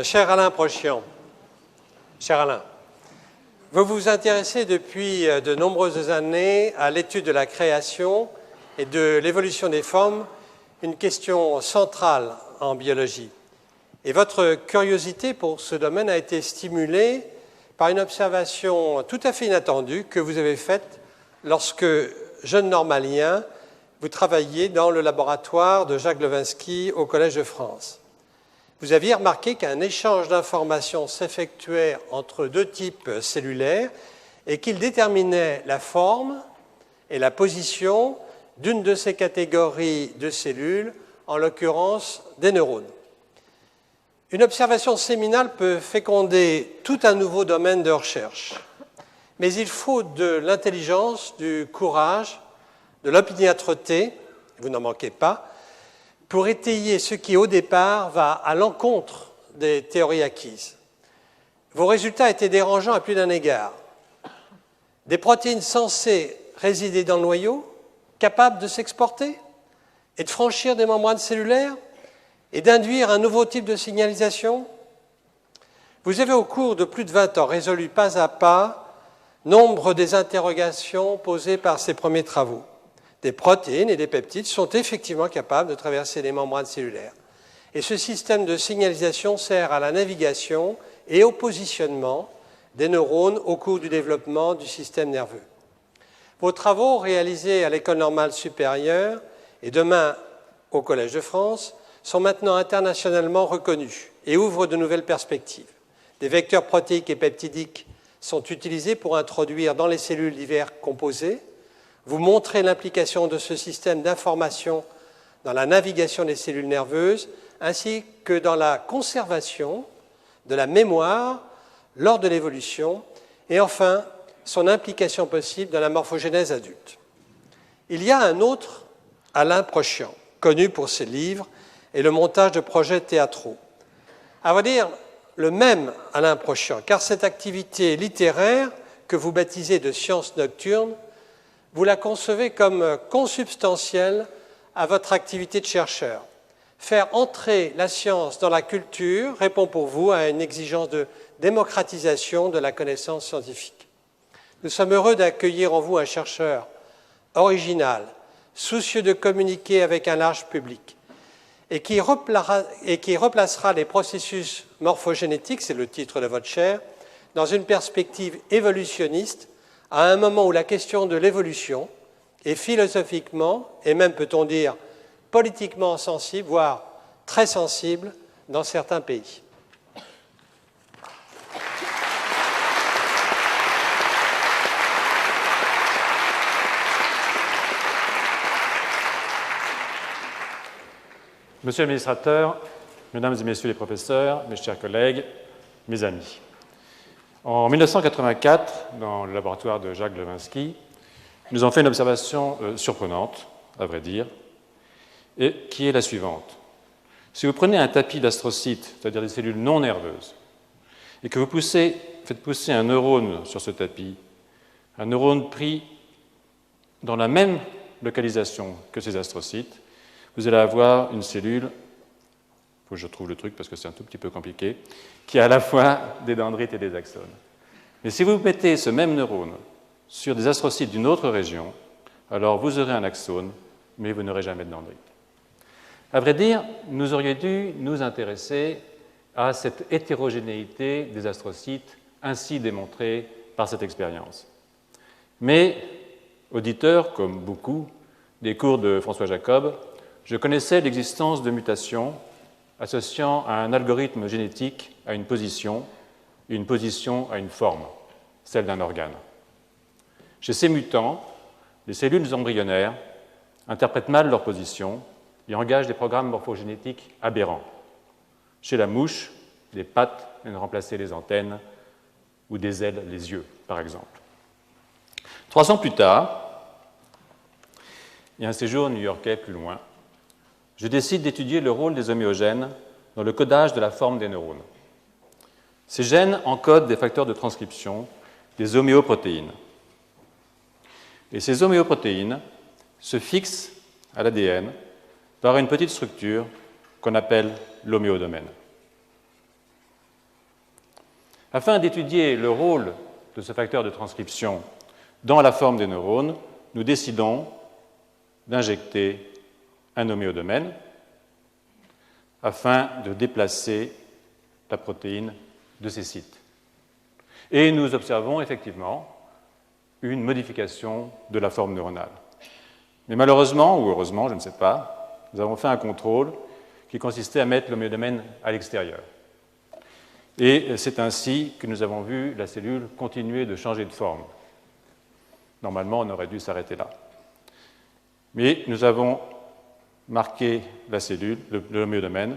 Cher Alain Prochian, cher Alain, vous vous intéressez depuis de nombreuses années à l'étude de la création et de l'évolution des formes, une question centrale en biologie. Et votre curiosité pour ce domaine a été stimulée par une observation tout à fait inattendue que vous avez faite lorsque, jeune normalien, vous travailliez dans le laboratoire de Jacques Levinsky au Collège de France. Vous aviez remarqué qu'un échange d'informations s'effectuait entre deux types cellulaires et qu'il déterminait la forme et la position d'une de ces catégories de cellules, en l'occurrence des neurones. Une observation séminale peut féconder tout un nouveau domaine de recherche, mais il faut de l'intelligence, du courage, de l'opiniâtreté, vous n'en manquez pas, pour étayer ce qui, au départ, va à l'encontre des théories acquises. Vos résultats étaient dérangeants à plus d'un égard. Des protéines censées résider dans le noyau, capables de s'exporter et de franchir des membranes cellulaires et d'induire un nouveau type de signalisation. Vous avez, au cours de plus de 20 ans, résolu pas à pas nombre des interrogations posées par ces premiers travaux. Des protéines et des peptides sont effectivement capables de traverser les membranes cellulaires. Et ce système de signalisation sert à la navigation et au positionnement des neurones au cours du développement du système nerveux. Vos travaux réalisés à l'École normale supérieure et demain au Collège de France sont maintenant internationalement reconnus et ouvrent de nouvelles perspectives. Des vecteurs protéiques et peptidiques sont utilisés pour introduire dans les cellules divers composés. Vous montrez l'implication de ce système d'information dans la navigation des cellules nerveuses, ainsi que dans la conservation de la mémoire lors de l'évolution, et enfin, son implication possible dans la morphogénèse adulte. Il y a un autre Alain Prochian, connu pour ses livres et le montage de projets théâtraux. À vrai dire, le même Alain Prochian, car cette activité littéraire que vous baptisez de science nocturne, vous la concevez comme consubstantielle à votre activité de chercheur. Faire entrer la science dans la culture répond pour vous à une exigence de démocratisation de la connaissance scientifique. Nous sommes heureux d'accueillir en vous un chercheur original, soucieux de communiquer avec un large public, et qui replacera les processus morphogénétiques, c'est le titre de votre chaire, dans une perspective évolutionniste, à un moment où la question de l'évolution est philosophiquement, et même peut-on dire politiquement sensible, voire très sensible dans certains pays. Monsieur l'administrateur, mesdames et messieurs les professeurs, mes chers collègues, mes amis. En 1984, dans le laboratoire de Jacques Levinsky, nous avons fait une observation surprenante, à vrai dire, et qui est la suivante. Si vous prenez un tapis d'astrocytes, c'est-à-dire des cellules non nerveuses, et que vous faites pousser un neurone sur ce tapis, un neurone pris dans la même localisation que ces astrocytes, vous allez avoir une cellule, il faut que je trouve le truc parce que c'est un tout petit peu compliqué, qui a à la fois des dendrites et des axones. Mais si vous mettez ce même neurone sur des astrocytes d'une autre région, alors vous aurez un axone, mais vous n'aurez jamais de dendrite. À vrai dire, nous aurions dû nous intéresser à cette hétérogénéité des astrocytes ainsi démontrée par cette expérience. Mais, auditeur, comme beaucoup, des cours de François Jacob, je connaissais l'existence de mutations associant à un algorithme génétique à une position et une position à une forme, celle d'un organe. Chez ces mutants, les cellules embryonnaires interprètent mal leur position et engagent des programmes morphogénétiques aberrants. Chez la mouche, les pattes viennent remplacer les antennes ou des ailes les yeux, par exemple. 3 ans plus tard, il y a un séjour new-yorkais plus loin, je décide d'étudier le rôle des homéogènes dans le codage de la forme des neurones. Ces gènes encodent des facteurs de transcription, des homéoprotéines. Et ces homéoprotéines se fixent à l'ADN par une petite structure qu'on appelle l'homéodomaine. Afin d'étudier le rôle de ce facteur de transcription dans la forme des neurones, nous décidons d'injecter un homéodomaine afin de déplacer la protéine de ces sites. Et nous observons effectivement une modification de la forme neuronale. Mais malheureusement, ou heureusement, je ne sais pas, nous avons fait un contrôle qui consistait à mettre l'homéodomène à l'extérieur. Et c'est ainsi que nous avons vu la cellule continuer de changer de forme. Normalement, on aurait dû s'arrêter là. Mais nous avons marqué la cellule, l'homéodomène,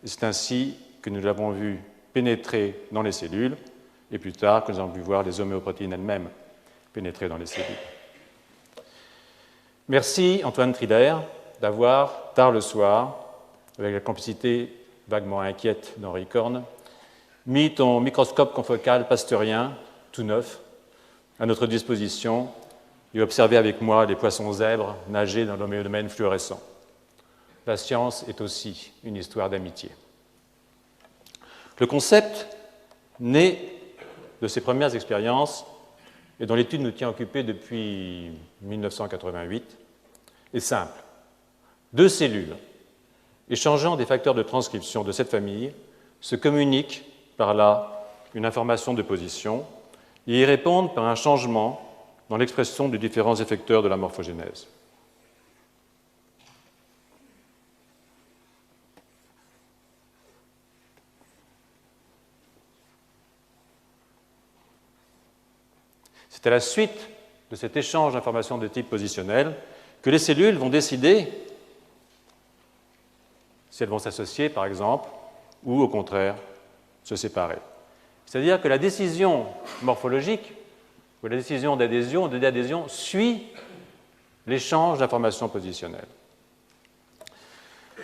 et c'est ainsi que nous l'avons vu pénétrer dans les cellules, et plus tard que nous avons pu voir les homéoprotéines elles-mêmes pénétrer dans les cellules. Merci Antoine Triller d'avoir, tard le soir, avec la complicité vaguement inquiète d'Henri Korn, mis ton microscope confocal pasteurien, tout neuf, à notre disposition et observé avec moi les poissons zèbres nager dans l'homéodomène fluorescent. La science est aussi une histoire d'amitié. Le concept né de ces premières expériences et dont l'étude nous tient occupés depuis 1988 est simple. Deux cellules échangeant des facteurs de transcription de cette famille se communiquent par là une information de position et y répondent par un changement dans l'expression des différents effecteurs de la morphogénèse. C'est à la suite de cet échange d'informations de type positionnel que les cellules vont décider si elles vont s'associer, par exemple, ou au contraire se séparer. C'est-à-dire que la décision morphologique ou la décision d'adhésion ou de déadhésion suit l'échange d'informations positionnelles.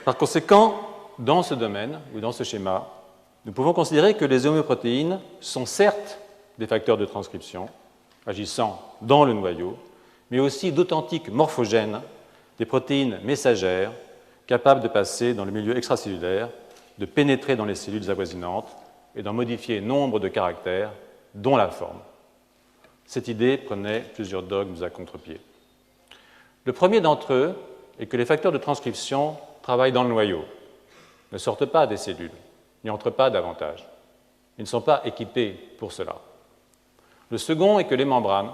Par conséquent, dans ce domaine ou dans ce schéma, nous pouvons considérer que les homéoprotéines sont certes des facteurs de transcription, agissant dans le noyau, mais aussi d'authentiques morphogènes, des protéines messagères capables de passer dans le milieu extracellulaire, de pénétrer dans les cellules avoisinantes et d'en modifier nombre de caractères, dont la forme. Cette idée prenait plusieurs dogmes à contre-pied. Le premier d'entre eux est que les facteurs de transcription travaillent dans le noyau, ne sortent pas des cellules, n'y entrent pas davantage. Ils ne sont pas équipés pour cela. Le second est que les membranes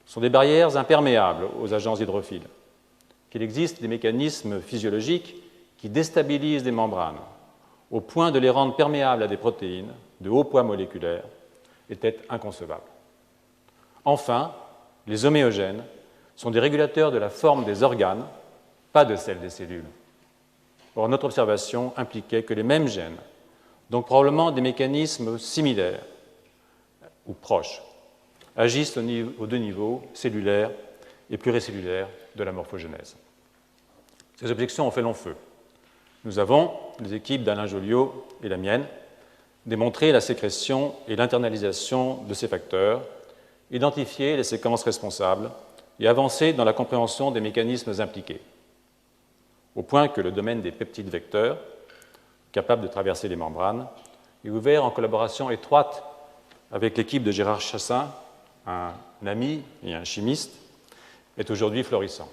sont des barrières imperméables aux agents hydrophiles, qu'il existe des mécanismes physiologiques qui déstabilisent les membranes au point de les rendre perméables à des protéines de haut poids moléculaire était inconcevable. Enfin, les homéogènes sont des régulateurs de la forme des organes, pas de celle des cellules. Or, notre observation impliquait que les mêmes gènes, donc probablement des mécanismes similaires ou proches, agissent aux deux niveaux, cellulaire et pluricellulaire, de la morphogénèse. Ces objections ont fait long feu. Nous avons, les équipes d'Alain Joliot et la mienne, démontré la sécrétion et l'internalisation de ces facteurs, identifié les séquences responsables et avancé dans la compréhension des mécanismes impliqués, au point que le domaine des peptides vecteurs, capables de traverser les membranes, est ouvert en collaboration étroite avec l'équipe de Gérard Chassin, un ami et un chimiste, est aujourd'hui florissant.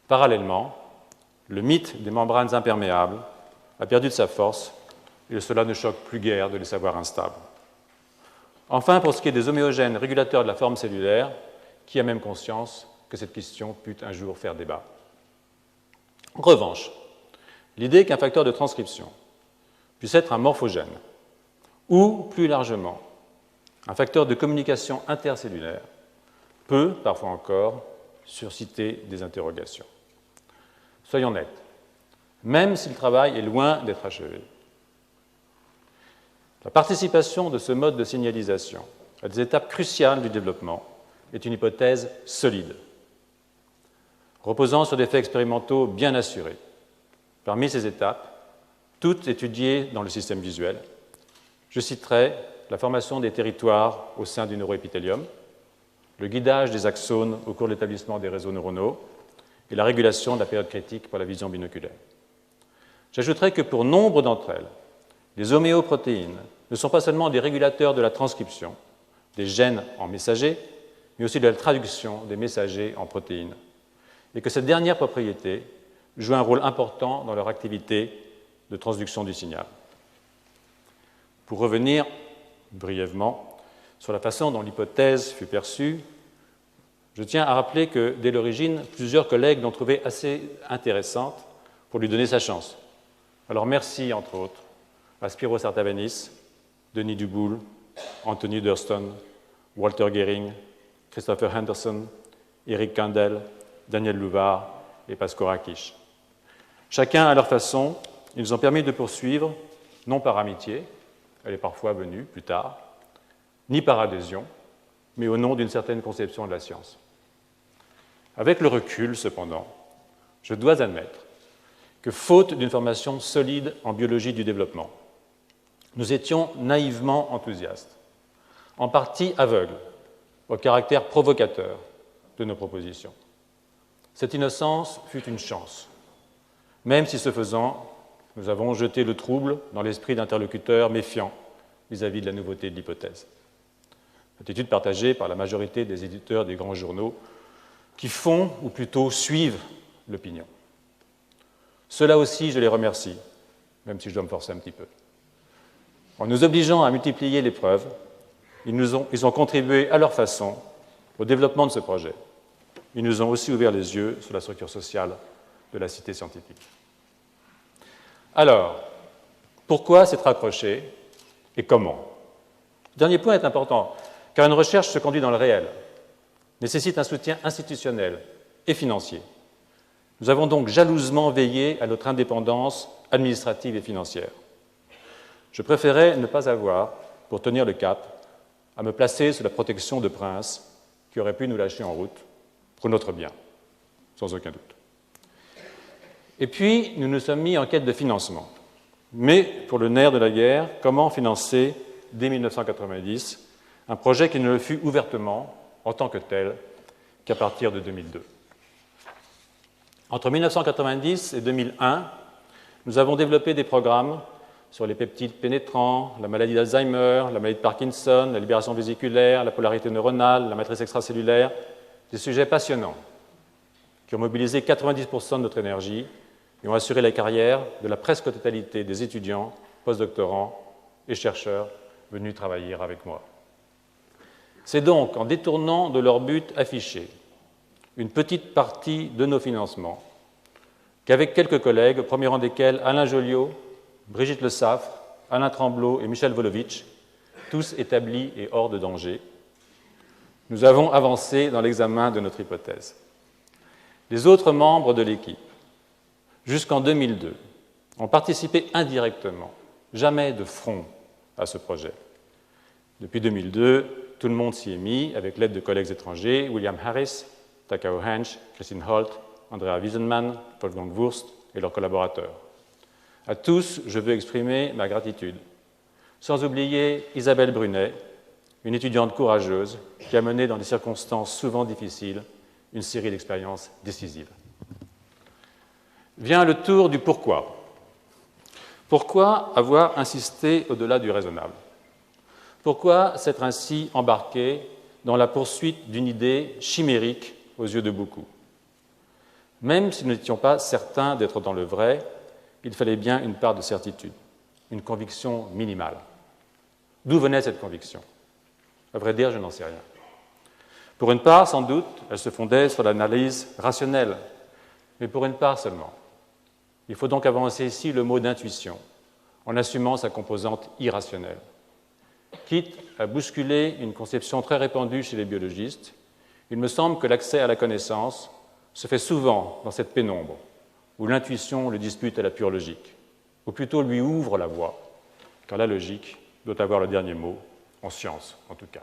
Parallèlement, le mythe des membranes imperméables a perdu de sa force et cela ne choque plus guère de les savoir instables. Enfin, pour ce qui est des homéogènes régulateurs de la forme cellulaire, qui a même conscience que cette question put un jour faire débat? En revanche, l'idée qu'un facteur de transcription puisse être un morphogène ou, plus largement, un facteur de communication intercellulaire peut, parfois encore, susciter des interrogations. Soyons nets, même si le travail est loin d'être achevé, la participation de ce mode de signalisation à des étapes cruciales du développement est une hypothèse solide, reposant sur des faits expérimentaux bien assurés. Parmi ces étapes, toutes étudiées dans le système visuel, je citerai la formation des territoires au sein du neuroépithélium, le guidage des axones au cours de l'établissement des réseaux neuronaux et la régulation de la période critique pour la vision binoculaire. J'ajouterai que pour nombre d'entre elles, les homéoprotéines ne sont pas seulement des régulateurs de la transcription, des gènes en messagers, mais aussi de la traduction des messagers en protéines, et que cette dernière propriété joue un rôle important dans leur activité de transduction du signal. Pour revenir brièvement sur la façon dont l'hypothèse fut perçue, je tiens à rappeler que, dès l'origine, plusieurs collègues l'ont trouvée assez intéressante pour lui donner sa chance. Alors merci, entre autres, à Spyros Artabanis, Denis Duboul, Anthony Thurston, Walter Gehring, Christopher Henderson, Eric Kandel, Daniel Louvard et Pascal Rakic. Chacun à leur façon, ils nous ont permis de poursuivre, non par amitié, elle est parfois venue plus tard, ni par adhésion, mais au nom d'une certaine conception de la science. Avec le recul, cependant, je dois admettre que, faute d'une formation solide en biologie du développement, nous étions naïvement enthousiastes, en partie aveugles au caractère provocateur de nos propositions. Cette innocence fut une chance, même si, ce faisant, nous avons jeté le trouble dans l'esprit d'interlocuteurs méfiants vis-à-vis de la nouveauté de l'hypothèse. Attitude partagée par la majorité des éditeurs des grands journaux qui font, ou plutôt suivent, l'opinion. Ceux-là aussi, je les remercie, même si je dois me forcer un petit peu. En nous obligeant à multiplier les preuves, ils ont contribué à leur façon au développement de ce projet. Ils nous ont aussi ouvert les yeux sur la structure sociale de la cité scientifique. Alors, pourquoi s'être accroché et comment? Le dernier point est important, car une recherche se conduit dans le réel, nécessite un soutien institutionnel et financier. Nous avons donc jalousement veillé à notre indépendance administrative et financière. Je préférais ne pas avoir, pour tenir le cap, à me placer sous la protection de princes qui auraient pu nous lâcher en route pour notre bien, sans aucun doute. Et puis, nous nous sommes mis en quête de financement. Mais, pour le nerf de la guerre, comment financer, dès 1990, un projet qui ne le fut ouvertement, en tant que tel, qu'à partir de 2002. Entre 1990 et 2001, nous avons développé des programmes sur les peptides pénétrants, la maladie d'Alzheimer, la maladie de Parkinson, la libération vésiculaire, la polarité neuronale, la matrice extracellulaire, des sujets passionnants qui ont mobilisé 90% de notre énergie et ont assuré la carrière de la presque totalité des étudiants, postdoctorants et chercheurs venus travailler avec moi. C'est donc en détournant de leur but affiché une petite partie de nos financements qu'avec quelques collègues, au premier rang desquels Alain Joliot, Brigitte Le Saffre, Alain Tremblot et Michel Volovitch, tous établis et hors de danger, nous avons avancé dans l'examen de notre hypothèse. Les autres membres de l'équipe, jusqu'en 2002, ont participé indirectement, jamais de front, à ce projet. Depuis 2002, tout le monde s'y est mis, avec l'aide de collègues étrangers, William Harris, Takao Hensch, Christine Holt, Andrea Wiesenmann, Wolfgang Wurst et leurs collaborateurs. À tous, je veux exprimer ma gratitude, sans oublier Isabelle Brunet, une étudiante courageuse qui a mené dans des circonstances souvent difficiles une série d'expériences décisives. Vient le tour du pourquoi. Pourquoi avoir insisté au-delà du raisonnable? Pourquoi s'être ainsi embarqué dans la poursuite d'une idée chimérique aux yeux de beaucoup? Même si nous n'étions pas certains d'être dans le vrai, il fallait bien une part de certitude, une conviction minimale. D'où venait cette conviction? À vrai dire, je n'en sais rien. Pour une part, sans doute, elle se fondait sur l'analyse rationnelle, mais pour une part seulement. Il faut donc avancer ici le mot d'intuition, en assumant sa composante irrationnelle. Quitte à bousculer une conception très répandue chez les biologistes, il me semble que l'accès à la connaissance se fait souvent dans cette pénombre, où l'intuition le dispute à la pure logique, ou plutôt lui ouvre la voie, car la logique doit avoir le dernier mot, en science en tout cas.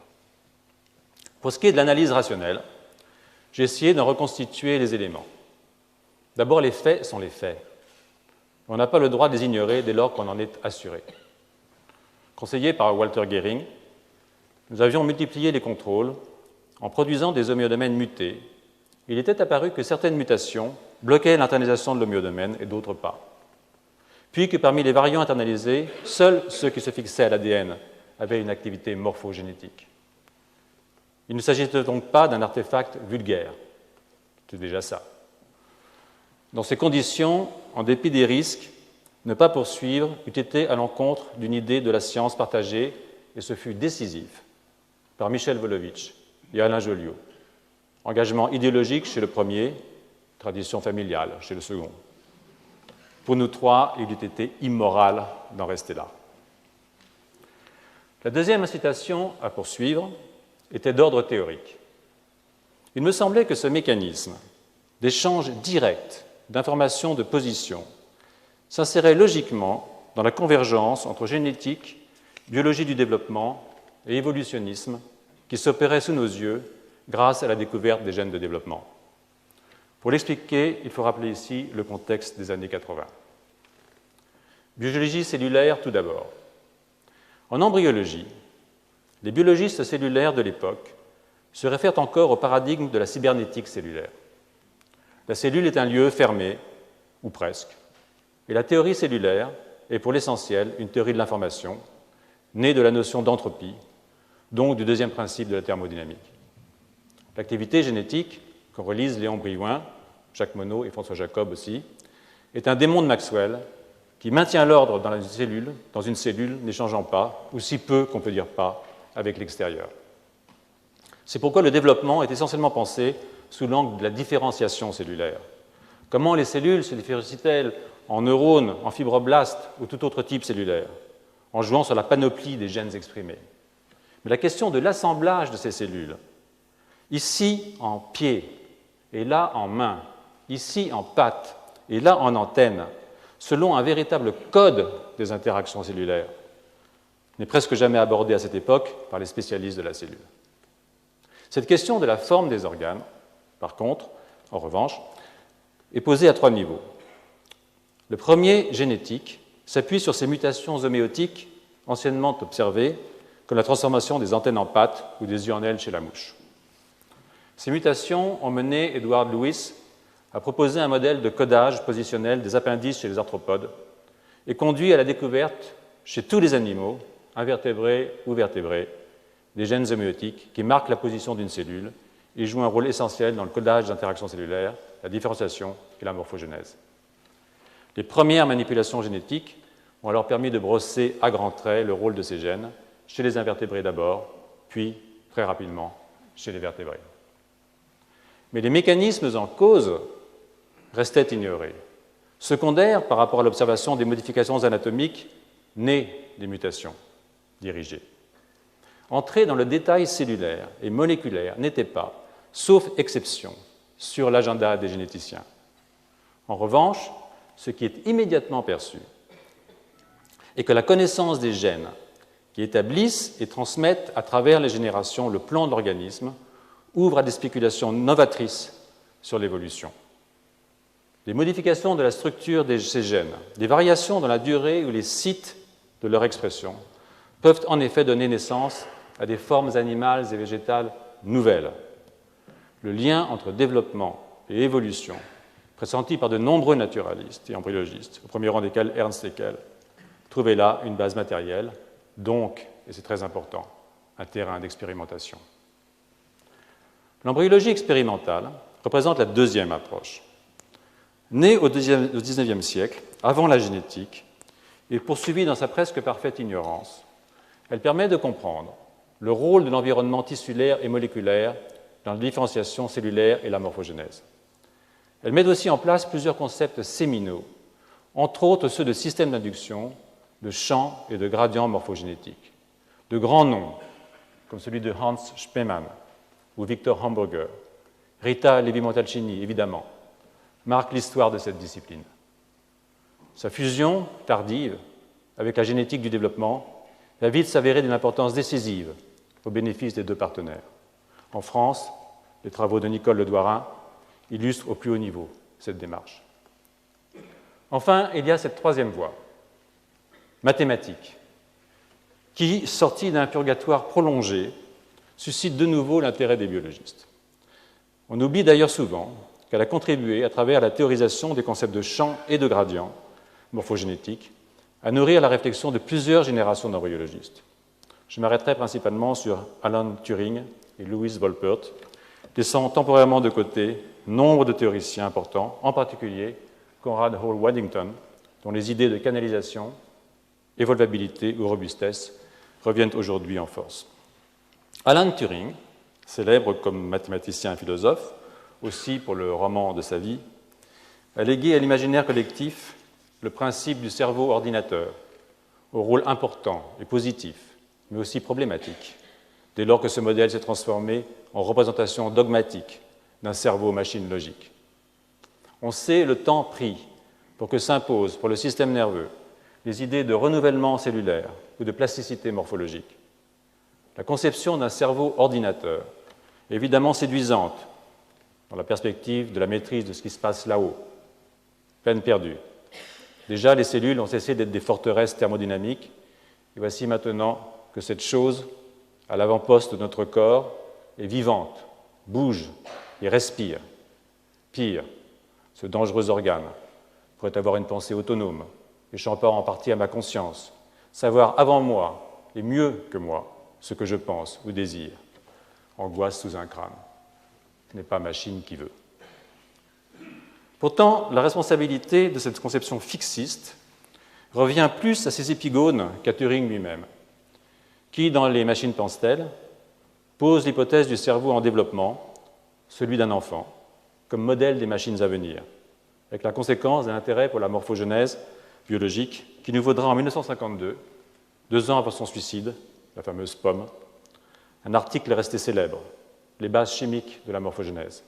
Pour ce qui est de l'analyse rationnelle, j'ai essayé d'en reconstituer les éléments. D'abord, les faits sont les faits. On n'a pas le droit de les ignorer dès lors qu'on en est assuré. Conseillés par Walter Gehring, nous avions multiplié les contrôles en produisant des homéodomènes mutés. Il était apparu que certaines mutations bloquaient l'internalisation de l'homéodomène et d'autres pas. puis que parmi les variants internalisés, seuls ceux qui se fixaient à l'ADN avaient une activité morphogénétique. Il ne s'agissait donc pas d'un artefact vulgaire, c'est déjà ça. Dans ces conditions, en dépit des risques, ne pas poursuivre eût été à l'encontre d'une idée de la science partagée, et ce fut décisif par Michel Volovitch et Alain Joliot. Engagement idéologique chez le premier, tradition familiale chez le second. Pour nous trois, il eût été immoral d'en rester là. La deuxième incitation à poursuivre était d'ordre théorique. Il me semblait que ce mécanisme d'échange direct d'informations de position s'insérait logiquement dans la convergence entre génétique, biologie du développement et évolutionnisme qui s'opérait sous nos yeux grâce à la découverte des gènes de développement. Pour l'expliquer, il faut rappeler ici le contexte des années 80. Biologie cellulaire tout d'abord. En embryologie, les biologistes cellulaires de l'époque se réfèrent encore au paradigme de la cybernétique cellulaire. La cellule est un lieu fermé, ou presque, et la théorie cellulaire est pour l'essentiel une théorie de l'information, née de la notion d'entropie, donc du deuxième principe de la thermodynamique. L'activité génétique, qu'en relisent Léon Brillouin, Jacques Monod et François Jacob aussi, est un démon de Maxwell qui maintient l'ordre dans une cellule n'échangeant pas, ou si peu qu'on peut dire pas, avec l'extérieur. C'est pourquoi le développement est essentiellement pensé sous l'angle de la différenciation cellulaire. Comment les cellules se différencient-elles en neurones, en fibroblastes ou tout autre type cellulaire, en jouant sur la panoplie des gènes exprimés. Mais la question de l'assemblage de ces cellules, ici en pied et là en main, ici en patte et là en antenne, selon un véritable code des interactions cellulaires, n'est presque jamais abordée à cette époque par les spécialistes de la cellule. Cette question de la forme des organes, par contre, en revanche, est posée à trois niveaux. Le premier, génétique, s'appuie sur ces mutations homéotiques anciennement observées, comme la transformation des antennes en pattes ou des yeux en ailes chez la mouche. Ces mutations ont mené Edward Lewis à proposer un modèle de codage positionnel des appendices chez les arthropodes et conduit à la découverte, chez tous les animaux, invertébrés ou vertébrés, des gènes homéotiques qui marquent la position d'une cellule et jouent un rôle essentiel dans le codage d'interactions cellulaires, la différenciation et la morphogenèse. Les premières manipulations génétiques ont alors permis de brosser à grands traits le rôle de ces gènes, chez les invertébrés d'abord, puis, très rapidement, chez les vertébrés. Mais les mécanismes en cause restaient ignorés, secondaires par rapport à l'observation des modifications anatomiques nées des mutations dirigées. Entrer dans le détail cellulaire et moléculaire n'était pas, sauf exception, sur l'agenda des généticiens. En revanche, ce qui est immédiatement perçu est que la connaissance des gènes qui établissent et transmettent à travers les générations le plan de l'organisme ouvre à des spéculations novatrices sur l'évolution. Les modifications de la structure de ces gènes, des variations dans la durée ou les sites de leur expression peuvent en effet donner naissance à des formes animales et végétales nouvelles. Le lien entre développement et évolution, pressenti par de nombreux naturalistes et embryologistes, au premier rang desquels Ernst Haeckel, trouvait là une base matérielle, donc, et c'est très important, un terrain d'expérimentation. L'embryologie expérimentale représente la deuxième approche. Née au XIXe siècle, avant la génétique, et poursuivie dans sa presque parfaite ignorance, elle permet de comprendre le rôle de l'environnement tissulaire et moléculaire dans la différenciation cellulaire et la morphogénèse. Elle met aussi en place plusieurs concepts séminaux, entre autres ceux de système d'induction, de champs et de gradients morphogénétiques. De grands noms, comme celui de Hans Spemann ou Victor Hamburger, Rita Levi-Montalcini, évidemment, marquent l'histoire de cette discipline. Sa fusion tardive avec la génétique du développement va vite s'avérer d'une importance décisive au bénéfice des deux partenaires. En France, les travaux de Nicole Ledouarin illustrent au plus haut niveau cette démarche. Enfin, il y a cette troisième voie, mathématique, qui, sortie d'un purgatoire prolongé, suscite de nouveau l'intérêt des biologistes. On oublie d'ailleurs souvent qu'elle a contribué, à travers la théorisation des concepts de champ et de gradient, morphogénétique à nourrir la réflexion de plusieurs générations d'embryologistes. Je m'arrêterai principalement sur Alan Turing et Louis Volpert, laissant temporairement de côté nombre de théoriciens importants, en particulier Conrad Hall Waddington, dont les idées de canalisation, évolvabilité ou robustesse reviennent aujourd'hui en force. Alan Turing, célèbre comme mathématicien et philosophe, aussi pour le roman de sa vie, a légué à l'imaginaire collectif le principe du cerveau ordinateur, au rôle important et positif, mais aussi problématique, dès lors que ce modèle s'est transformé en représentation dogmatique d'un cerveau-machine logique. On sait le temps pris pour que s'imposent pour le système nerveux les idées de renouvellement cellulaire ou de plasticité morphologique. La conception d'un cerveau ordinateur est évidemment séduisante dans la perspective de la maîtrise de ce qui se passe là-haut. Peine perdue. Déjà, les cellules ont cessé d'être des forteresses thermodynamiques, et voici maintenant que cette chose, à l'avant-poste de notre corps, est vivante, bouge et respire. Pire, ce dangereux organe pourrait avoir une pensée autonome, échappant en partie à ma conscience, savoir avant moi et mieux que moi ce que je pense ou désire. Angoisse sous un crâne. Ce n'est pas machine qui veut. Pourtant, la responsabilité de cette conception fixiste revient plus à ces épigones qu'à Turing lui-même, qui, dans Les machines pensent-elles, pose l'hypothèse du cerveau en développement, celui d'un enfant, comme modèle des machines à venir, avec la conséquence d'un intérêt pour la morphogenèse biologique qui nous vaudra en 1952, 2 ans avant son suicide, la fameuse pomme, un article resté célèbre, Les bases chimiques de la morphogenèse.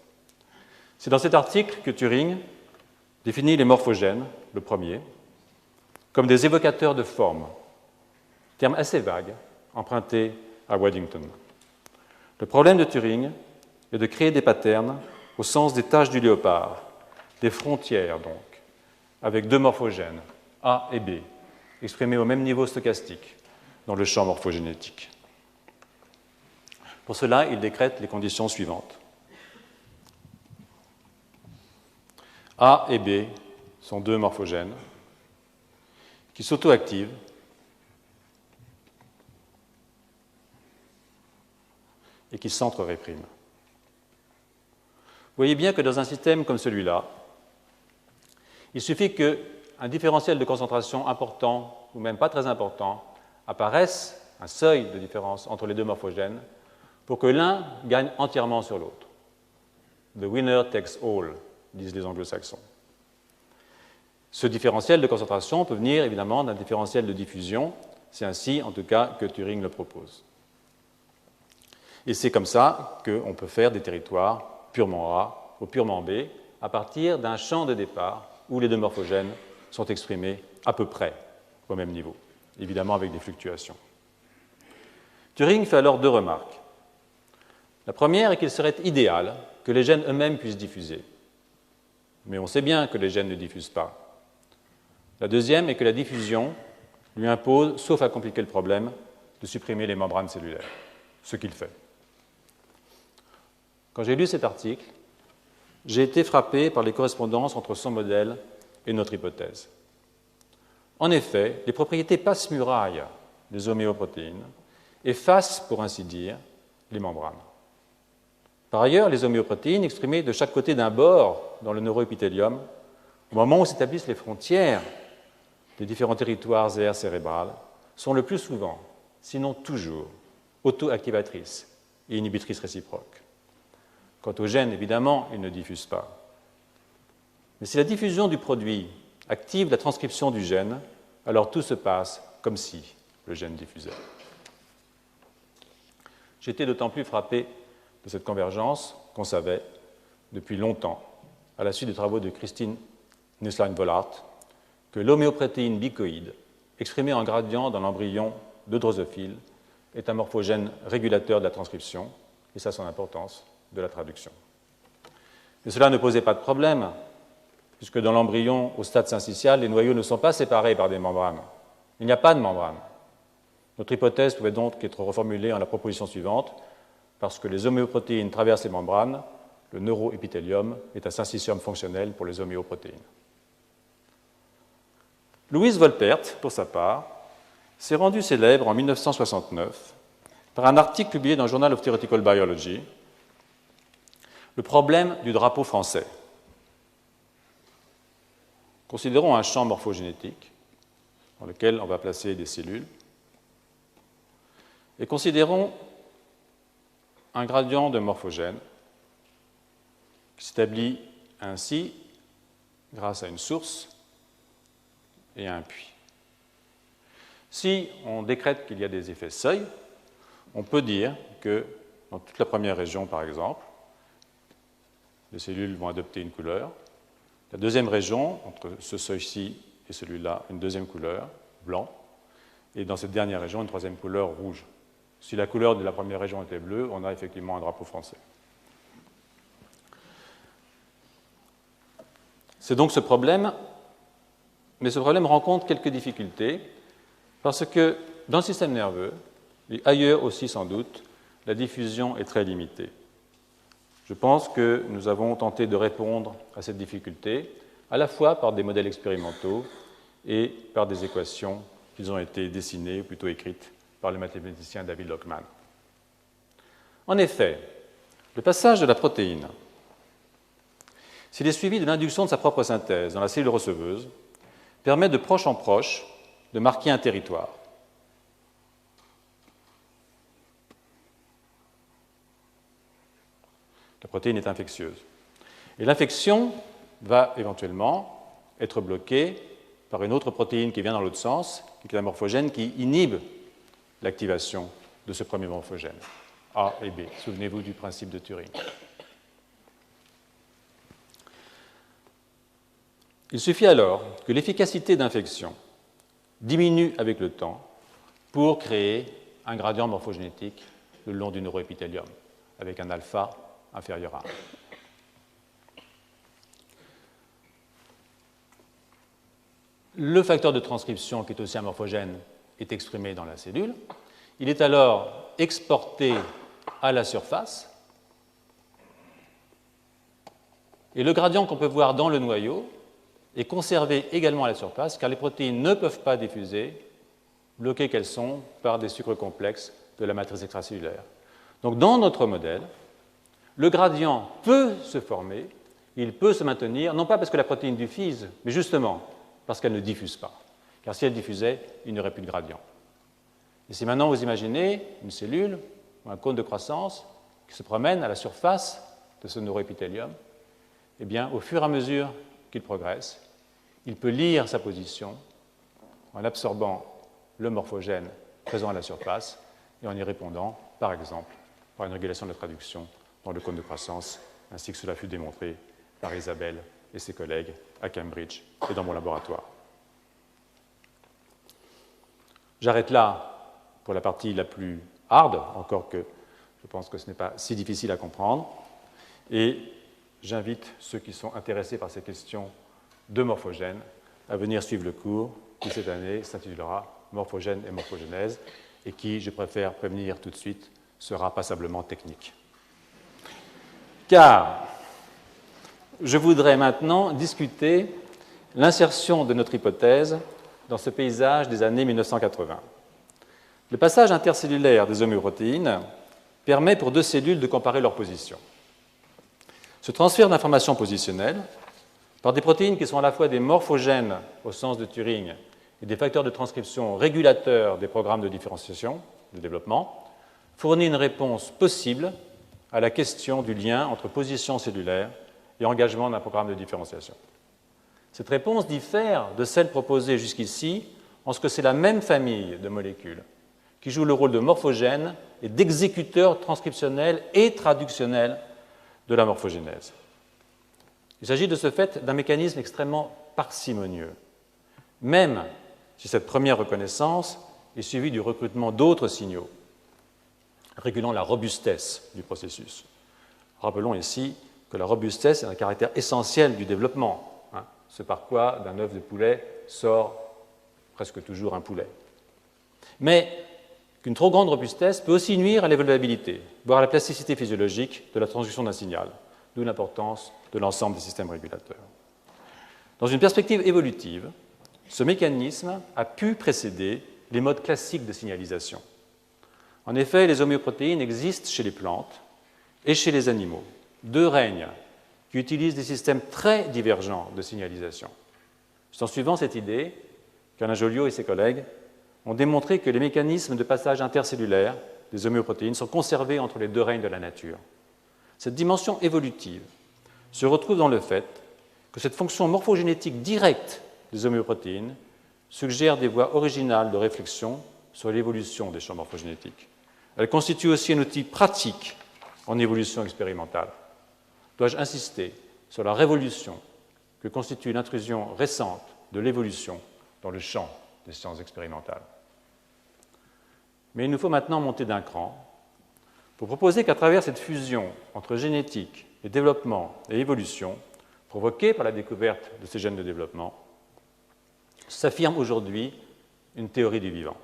C'est dans cet article que Turing définit les morphogènes, le premier, comme des évocateurs de formes, terme assez vague, emprunté à Waddington. Le problème de Turing est de créer des patterns au sens des taches du léopard, des frontières donc, avec 2 morphogènes, A et B, exprimés au même niveau stochastique dans le champ morphogénétique. Pour cela, il décrète les conditions suivantes. A et B sont 2 morphogènes qui s'auto-activent et qui s'entre-répriment. Vous voyez bien que dans un système comme celui-là, il suffit qu'un différentiel de concentration important, ou même pas très important, apparaisse, un seuil de différence entre les 2 morphogènes, pour que l'un gagne entièrement sur l'autre. The winner takes all, disent les anglo-saxons. Ce différentiel de concentration peut venir évidemment d'un différentiel de diffusion, c'est ainsi en tout cas que Turing le propose. Et c'est comme ça qu'on peut faire des territoires purement A ou purement B à partir d'un champ de départ où les 2 morphogènes sont exprimés à peu près au même niveau, évidemment avec des fluctuations. Turing fait alors 2 remarques. La première est qu'il serait idéal que les gènes eux-mêmes puissent diffuser. Mais on sait bien que les gènes ne diffusent pas. La deuxième est que la diffusion lui impose, sauf à compliquer le problème, de supprimer les membranes cellulaires, ce qu'il fait. Quand j'ai lu cet article, j'ai été frappé par les correspondances entre son modèle et notre hypothèse. En effet, les propriétés passe-muraille des homéoprotéines effacent, pour ainsi dire, les membranes. Par ailleurs, les homéoprotéines, exprimées de chaque côté d'un bord dans le neuroépithélium, au moment où s'établissent les frontières des différents territoires et aires cérébrales, sont le plus souvent, sinon toujours, auto-activatrices et inhibitrices réciproques. Quant aux gènes, évidemment, ils ne diffusent pas. Mais si la diffusion du produit active la transcription du gène, alors tout se passe comme si le gène diffusait. J'étais d'autant plus frappé de cette convergence qu'on savait depuis longtemps, à la suite des travaux de Christine Nusslein-Vollard, que l'homéoprotéine bicoïde, exprimée en gradient dans l'embryon de drosophile, est un morphogène régulateur de la transcription, et ça a son importance, de la traduction. Mais cela ne posait pas de problème, puisque dans l'embryon, au stade syncytial, les noyaux ne sont pas séparés par des membranes. Il n'y a pas de membrane. Notre hypothèse pouvait donc être reformulée en la proposition suivante: parce que les homéoprotéines traversent les membranes, le neuroépithélium est un syncytium fonctionnel pour les homéoprotéines. Louis Wolpert, pour sa part, s'est rendu célèbre en 1969 par un article publié dans le Journal of Theoretical Biology, Le problème du drapeau français. Considérons un champ morphogénétique dans lequel on va placer des cellules et considérons un gradient de morphogène qui s'établit ainsi grâce à une source et à un puits. Si on décrète qu'il y a des effets seuil, on peut dire que dans toute la première région, par exemple, les cellules vont adopter une couleur. La deuxième région, entre ce seuil-ci et celui-là, une deuxième couleur, blanc. Et dans cette dernière région, une troisième couleur, rouge. Si la couleur de la première région était bleue, on a effectivement un drapeau français. C'est donc ce problème, mais ce problème rencontre quelques difficultés, parce que dans le système nerveux, et ailleurs aussi sans doute, la diffusion est très limitée. Je pense que nous avons tenté de répondre à cette difficulté, à la fois par des modèles expérimentaux et par des équations qui ont été dessinées, ou plutôt écrites, par le mathématicien David Lockman. En effet, le passage de la protéine, s'il est suivi de l'induction de sa propre synthèse dans la cellule receveuse, permet de proche en proche de marquer un territoire. La protéine est infectieuse. Et l'infection va éventuellement être bloquée par une autre protéine qui vient dans l'autre sens, qui est un morphogène qui inhibe l'activation de ce premier morphogène, A et B. Souvenez-vous du principe de Turing. Il suffit alors que l'efficacité d'infection diminue avec le temps pour créer un gradient morphogénétique le long du neuroépithélium, avec un alpha inférieur à 1. Le facteur de transcription, qui est aussi un morphogène, est exprimé dans la cellule. Il est alors exporté à la surface. Et le gradient qu'on peut voir dans le noyau est conservé également à la surface, car les protéines ne peuvent pas diffuser, bloquées qu'elles sont par des sucres complexes de la matrice extracellulaire. Donc dans notre modèle, le gradient peut se former, il peut se maintenir, non pas parce que la protéine diffuse, mais justement parce qu'elle ne diffuse pas. Car si elle diffusait, il n'y aurait plus de gradient. Et si maintenant vous imaginez une cellule ou un cône de croissance qui se promène à la surface de ce neuroépithélium, eh bien, au fur et à mesure qu'il progresse, il peut lire sa position en absorbant le morphogène présent à la surface et en y répondant, par exemple, par une régulation de la traduction dans le cône de croissance, ainsi que cela fut démontré par Isabelle et ses collègues à Cambridge et dans mon laboratoire. J'arrête là pour la partie la plus hard, encore que je pense que ce n'est pas si difficile à comprendre, et j'invite ceux qui sont intéressés par ces questions de morphogènes à venir suivre le cours qui cette année s'intitulera Morphogène et morphogénèse et qui, je préfère prévenir tout de suite, sera passablement technique. Car je voudrais maintenant discuter l'insertion de notre hypothèse dans ce paysage des années 1980. Le passage intercellulaire des homéoprotéines permet pour deux cellules de comparer leur position. Ce transfert d'informations positionnelles par des protéines qui sont à la fois des morphogènes au sens de Turing et des facteurs de transcription régulateurs des programmes de différenciation, de développement, fournit une réponse possible à la question du lien entre position cellulaire et engagement d'un programme de différenciation. Cette réponse diffère de celle proposée jusqu'ici en ce que c'est la même famille de molécules qui joue le rôle de morphogène et d'exécuteur transcriptionnel et traductionnel de la morphogénèse. Il s'agit de ce fait d'un mécanisme extrêmement parcimonieux, même si cette première reconnaissance est suivie du recrutement d'autres signaux, régulant la robustesse du processus. Rappelons ici que la robustesse est un caractère essentiel du développement, ce par quoi d'un œuf de poulet sort presque toujours un poulet. Mais qu'une trop grande robustesse peut aussi nuire à l'évaluabilité, voire à la plasticité physiologique de la transduction d'un signal, d'où l'importance de l'ensemble des systèmes régulateurs. Dans une perspective évolutive, ce mécanisme a pu précéder les modes classiques de signalisation. En effet, les homéoprotéines existent chez les plantes et chez les animaux, deux règnes qui utilisent des systèmes très divergents de signalisation. C'est en suivant cette idée qu'Alain Joliot et ses collègues ont démontré que les mécanismes de passage intercellulaire des homéoprotéines sont conservés entre les deux règnes de la nature. Cette dimension évolutive se retrouve dans le fait que cette fonction morphogénétique directe des homéoprotéines suggère des voies originales de réflexion sur l'évolution des champs morphogénétiques. Elle constitue aussi un outil pratique en évolution expérimentale. Dois-je insister sur la révolution que constitue l'intrusion récente de l'évolution dans le champ des sciences expérimentales? Mais il nous faut maintenant monter d'un cran pour proposer qu'à travers cette fusion entre génétique et développement et évolution, provoquée par la découverte de ces gènes de développement, s'affirme aujourd'hui une théorie du vivant,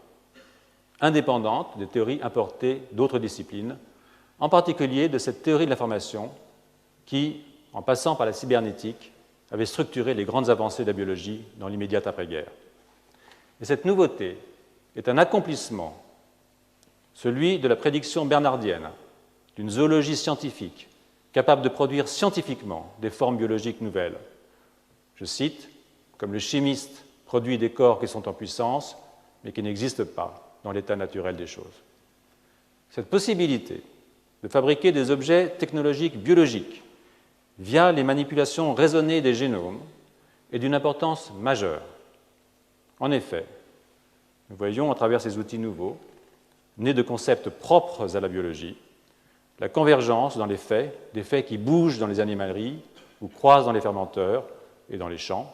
indépendante des théories importées d'autres disciplines, en particulier de cette théorie de l'information qui, en passant par la cybernétique, avait structuré les grandes avancées de la biologie dans l'immédiate après-guerre. Et cette nouveauté est un accomplissement, celui de la prédiction bernardienne, d'une zoologie scientifique capable de produire scientifiquement des formes biologiques nouvelles. Je cite, comme le chimiste produit des corps qui sont en puissance, mais qui n'existent pas dans l'état naturel des choses. Cette possibilité de fabriquer des objets technologiques biologiques via les manipulations raisonnées des génomes est d'une importance majeure. En effet, nous voyons à travers ces outils nouveaux, nés de concepts propres à la biologie, la convergence dans les faits, des faits qui bougent dans les animaleries ou croisent dans les fermenteurs et dans les champs,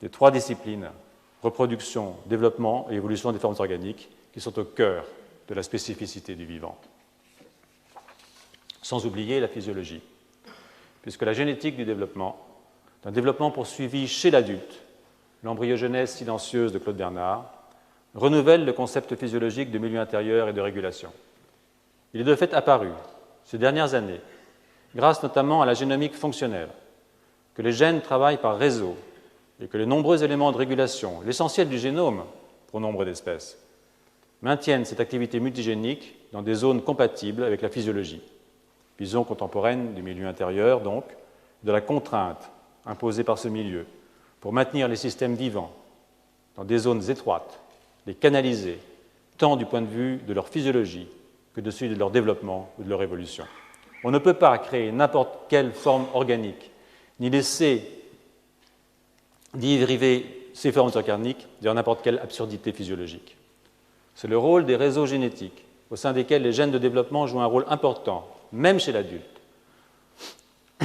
des trois disciplines, reproduction, développement et évolution des formes organiques, qui sont au cœur de la spécificité du vivant. Sans oublier la physiologie, puisque la génétique du développement, d'un développement poursuivi chez l'adulte, l'embryogenèse silencieuse de Claude Bernard, renouvelle le concept physiologique de milieu intérieur et de régulation. Il est de fait apparu, ces dernières années, grâce notamment à la génomique fonctionnelle, que les gènes travaillent par réseau et que les nombreux éléments de régulation, l'essentiel du génome pour nombre d'espèces, maintiennent cette activité multigénique dans des zones compatibles avec la physiologie, vision contemporaine du milieu intérieur, donc, de la contrainte imposée par ce milieu pour maintenir les systèmes vivants dans des zones étroites, les canaliser, tant du point de vue de leur physiologie que de celui de leur développement ou de leur évolution. On ne peut pas créer n'importe quelle forme organique, ni laisser dériver ces formes organiques vers n'importe quelle absurdité physiologique. C'est le rôle des réseaux génétiques, au sein desquels les gènes de développement jouent un rôle important, même chez l'adulte,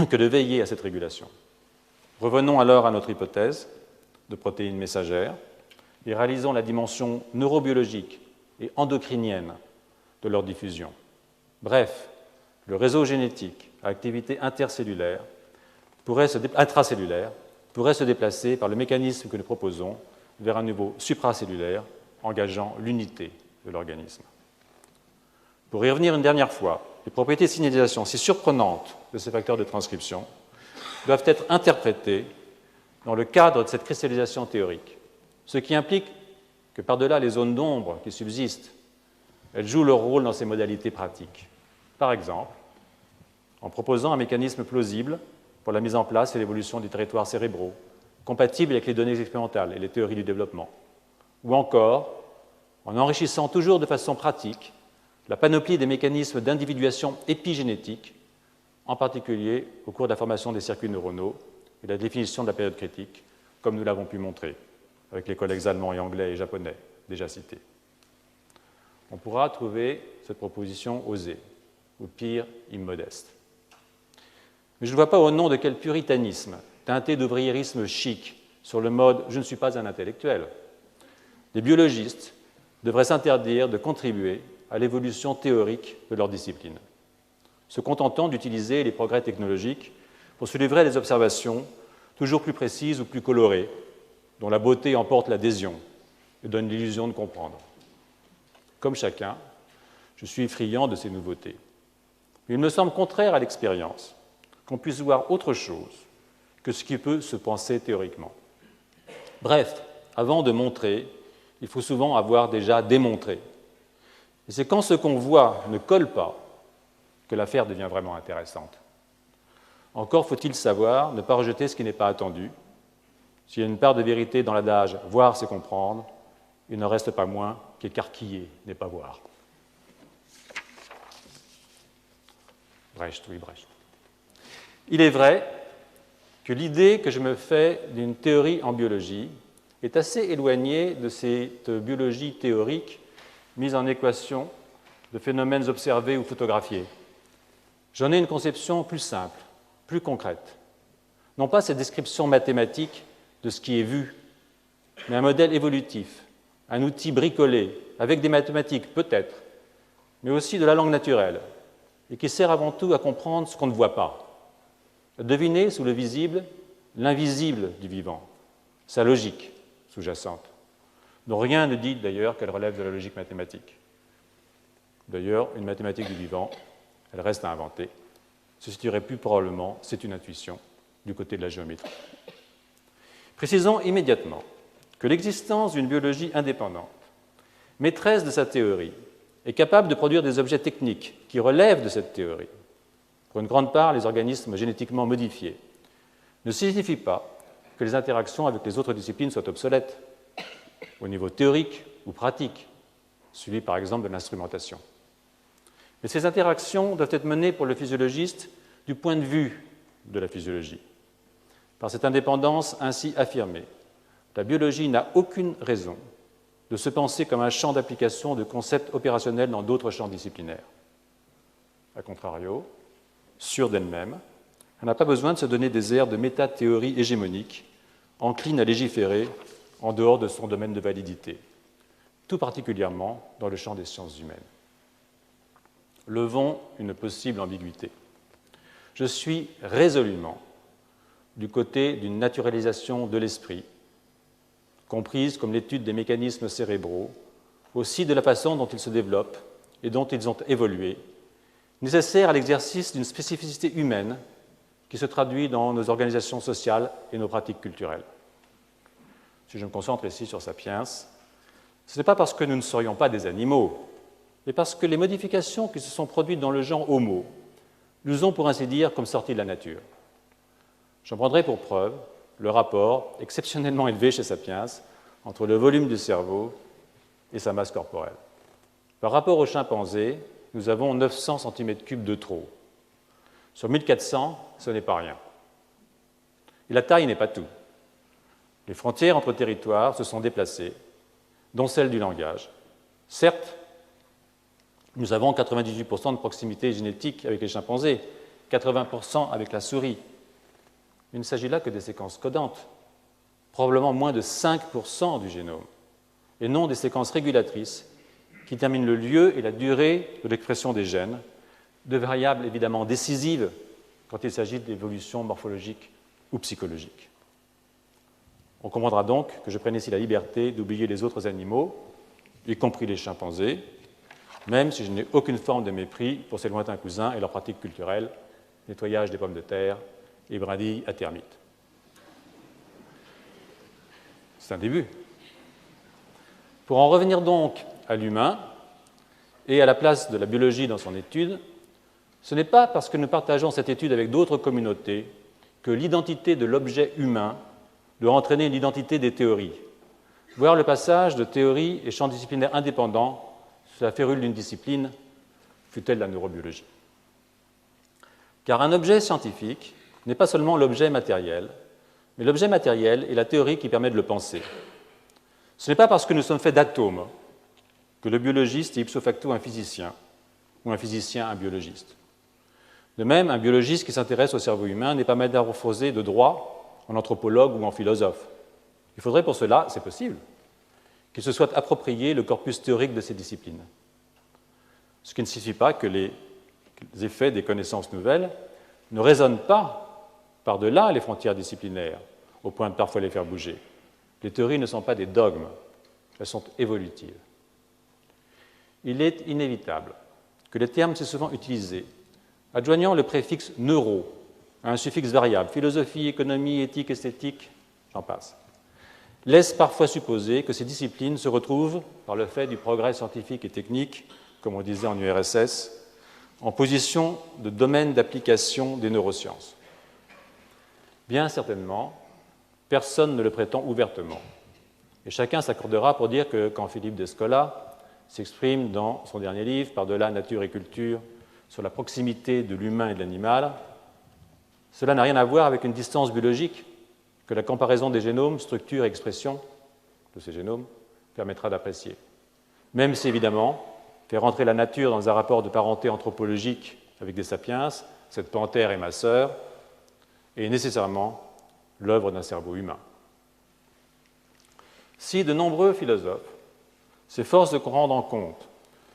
que de veiller à cette régulation. Revenons alors à notre hypothèse de protéines messagères et réalisons la dimension neurobiologique et endocrinienne de leur diffusion. Bref, le réseau génétique à activité intracellulaire pourrait se déplacer par le mécanisme que nous proposons vers un niveau supracellulaire engageant l'unité de l'organisme. Pour y revenir une dernière fois, les propriétés de signalisation si surprenantes de ces facteurs de transcription doivent être interprétées dans le cadre de cette cristallisation théorique, ce qui implique que par-delà les zones d'ombre qui subsistent, elles jouent leur rôle dans ces modalités pratiques. Par exemple, en proposant un mécanisme plausible pour la mise en place et l'évolution des territoires cérébraux, compatible avec les données expérimentales et les théories du développement, ou encore en enrichissant toujours de façon pratique la panoplie des mécanismes d'individuation épigénétique, en particulier au cours de la formation des circuits neuronaux et de la définition de la période critique, comme nous l'avons pu montrer avec les collègues allemands et anglais et japonais déjà cités. On pourra trouver cette proposition osée, ou pire, immodeste. Mais je ne vois pas au nom de quel puritanisme, teinté d'ouvriérisme chic, sur le mode « je ne suis pas un intellectuel », les biologistes devraient s'interdire de contribuer à l'évolution théorique de leur discipline, se contentant d'utiliser les progrès technologiques pour se livrer à des observations toujours plus précises ou plus colorées, dont la beauté emporte l'adhésion et donne l'illusion de comprendre. Comme chacun, je suis friand de ces nouveautés. Mais il me semble contraire à l'expérience qu'on puisse voir autre chose que ce qui peut se penser théoriquement. Bref, avant de montrer, il faut souvent avoir déjà démontré. Et c'est quand ce qu'on voit ne colle pas que l'affaire devient vraiment intéressante. Encore faut-il savoir ne pas rejeter ce qui n'est pas attendu. S'il y a une part de vérité dans l'adage « voir, c'est comprendre », il n'en reste pas moins qu'écarquiller n'est pas voir. Brecht, oui, Brecht. Il est vrai que l'idée que je me fais d'une théorie en biologie est assez éloignée de cette biologie théorique mise en équation de phénomènes observés ou photographiés. J'en ai une conception plus simple, plus concrète. Non pas cette description mathématique de ce qui est vu, mais un modèle évolutif, un outil bricolé, avec des mathématiques peut-être, mais aussi de la langue naturelle, et qui sert avant tout à comprendre ce qu'on ne voit pas, à deviner sous le visible l'invisible du vivant, sa logique sous-jacente, dont rien ne dit d'ailleurs qu'elle relève de la logique mathématique. D'ailleurs, une mathématique du vivant, elle reste à inventer. Se situerait plus probablement, c'est une intuition, du côté de la géométrie. Précisons immédiatement que l'existence d'une biologie indépendante, maîtresse de sa théorie, est capable de produire des objets techniques qui relèvent de cette théorie, pour une grande part les organismes génétiquement modifiés, ne signifie pas que les interactions avec les autres disciplines soient obsolètes, au niveau théorique ou pratique, suivi par exemple de l'instrumentation. Mais ces interactions doivent être menées pour le physiologiste du point de vue de la physiologie. Par cette indépendance ainsi affirmée, la biologie n'a aucune raison de se penser comme un champ d'application de concepts opérationnels dans d'autres champs disciplinaires. A contrario, sûre d'elle-même, elle n'a pas besoin de se donner des airs de métathéorie hégémonique, encline à légiférer en dehors de son domaine de validité, tout particulièrement dans le champ des sciences humaines. Levons une possible ambiguïté. Je suis résolument du côté d'une naturalisation de l'esprit, comprise comme l'étude des mécanismes cérébraux, aussi de la façon dont ils se développent et dont ils ont évolué, nécessaire à l'exercice d'une spécificité humaine qui se traduit dans nos organisations sociales et nos pratiques culturelles. Si je me concentre ici sur Sapiens, ce n'est pas parce que nous ne serions pas des animaux, mais parce que les modifications qui se sont produites dans le genre Homo nous ont, pour ainsi dire, comme sortis de la nature. J'en prendrai pour preuve le rapport exceptionnellement élevé chez Sapiens entre le volume du cerveau et sa masse corporelle. Par rapport aux chimpanzés, nous avons 900 cm3 de trop. Sur 1400, ce n'est pas rien. Et la taille n'est pas tout. Les frontières entre territoires se sont déplacées, dont celle du langage. Certes, nous avons 98% de proximité génétique avec les chimpanzés, 80% avec la souris. Il ne s'agit là que des séquences codantes, probablement moins de 5% du génome, et non des séquences régulatrices qui déterminent le lieu et la durée de l'expression des gènes, deux variables évidemment décisives quand il s'agit d'évolution morphologique ou psychologique. On comprendra donc que je prenne ici la liberté d'oublier les autres animaux, y compris les chimpanzés, même si je n'ai aucune forme de mépris pour ces lointains cousins et leurs pratiques culturelles, nettoyage des pommes de terre et brindilles à termites. C'est un début. Pour en revenir donc à l'humain et à la place de la biologie dans son étude, ce n'est pas parce que nous partageons cette étude avec d'autres communautés que l'identité de l'objet humain doit entraîner l'identité des théories. Voir le passage de théorie et champs disciplinaires indépendants sur la férule d'une discipline, fût-elle la neurobiologie. Car un objet scientifique n'est pas seulement l'objet matériel, mais l'objet matériel est la théorie qui permet de le penser. Ce n'est pas parce que nous sommes faits d'atomes que le biologiste est ipso facto un physicien, ou un physicien un biologiste. De même, un biologiste qui s'intéresse au cerveau humain n'est pas métamorphosé de droit en anthropologue ou en philosophe. Il faudrait pour cela, c'est possible, qu'il se soit approprié le corpus théorique de ces disciplines. Ce qui ne signifie pas que les effets des connaissances nouvelles ne résonnent pas par-delà les frontières disciplinaires, au point de parfois les faire bouger. Les théories ne sont pas des dogmes, elles sont évolutives. Il est inévitable que les termes si souvent utilisés, adjoignant le préfixe « neuro » à un suffixe variable, philosophie, économie, éthique, esthétique, j'en passe, laisse parfois supposer que ces disciplines se retrouvent, par le fait du progrès scientifique et technique, comme on disait en URSS, en position de domaine d'application des neurosciences. Bien certainement, personne ne le prétend ouvertement. Et chacun s'accordera pour dire que quand Philippe Descola s'exprime dans son dernier livre, Par-delà nature et culture, sur la proximité de l'humain et de l'animal, cela n'a rien à voir avec une distance biologique que la comparaison des génomes, structure et expression de ces génomes permettra d'apprécier. Même si, évidemment, faire entrer la nature dans un rapport de parenté anthropologique avec des sapiens, cette panthère est ma sœur, est nécessairement l'œuvre d'un cerveau humain. Si de nombreux philosophes s'efforcent de prendre en compte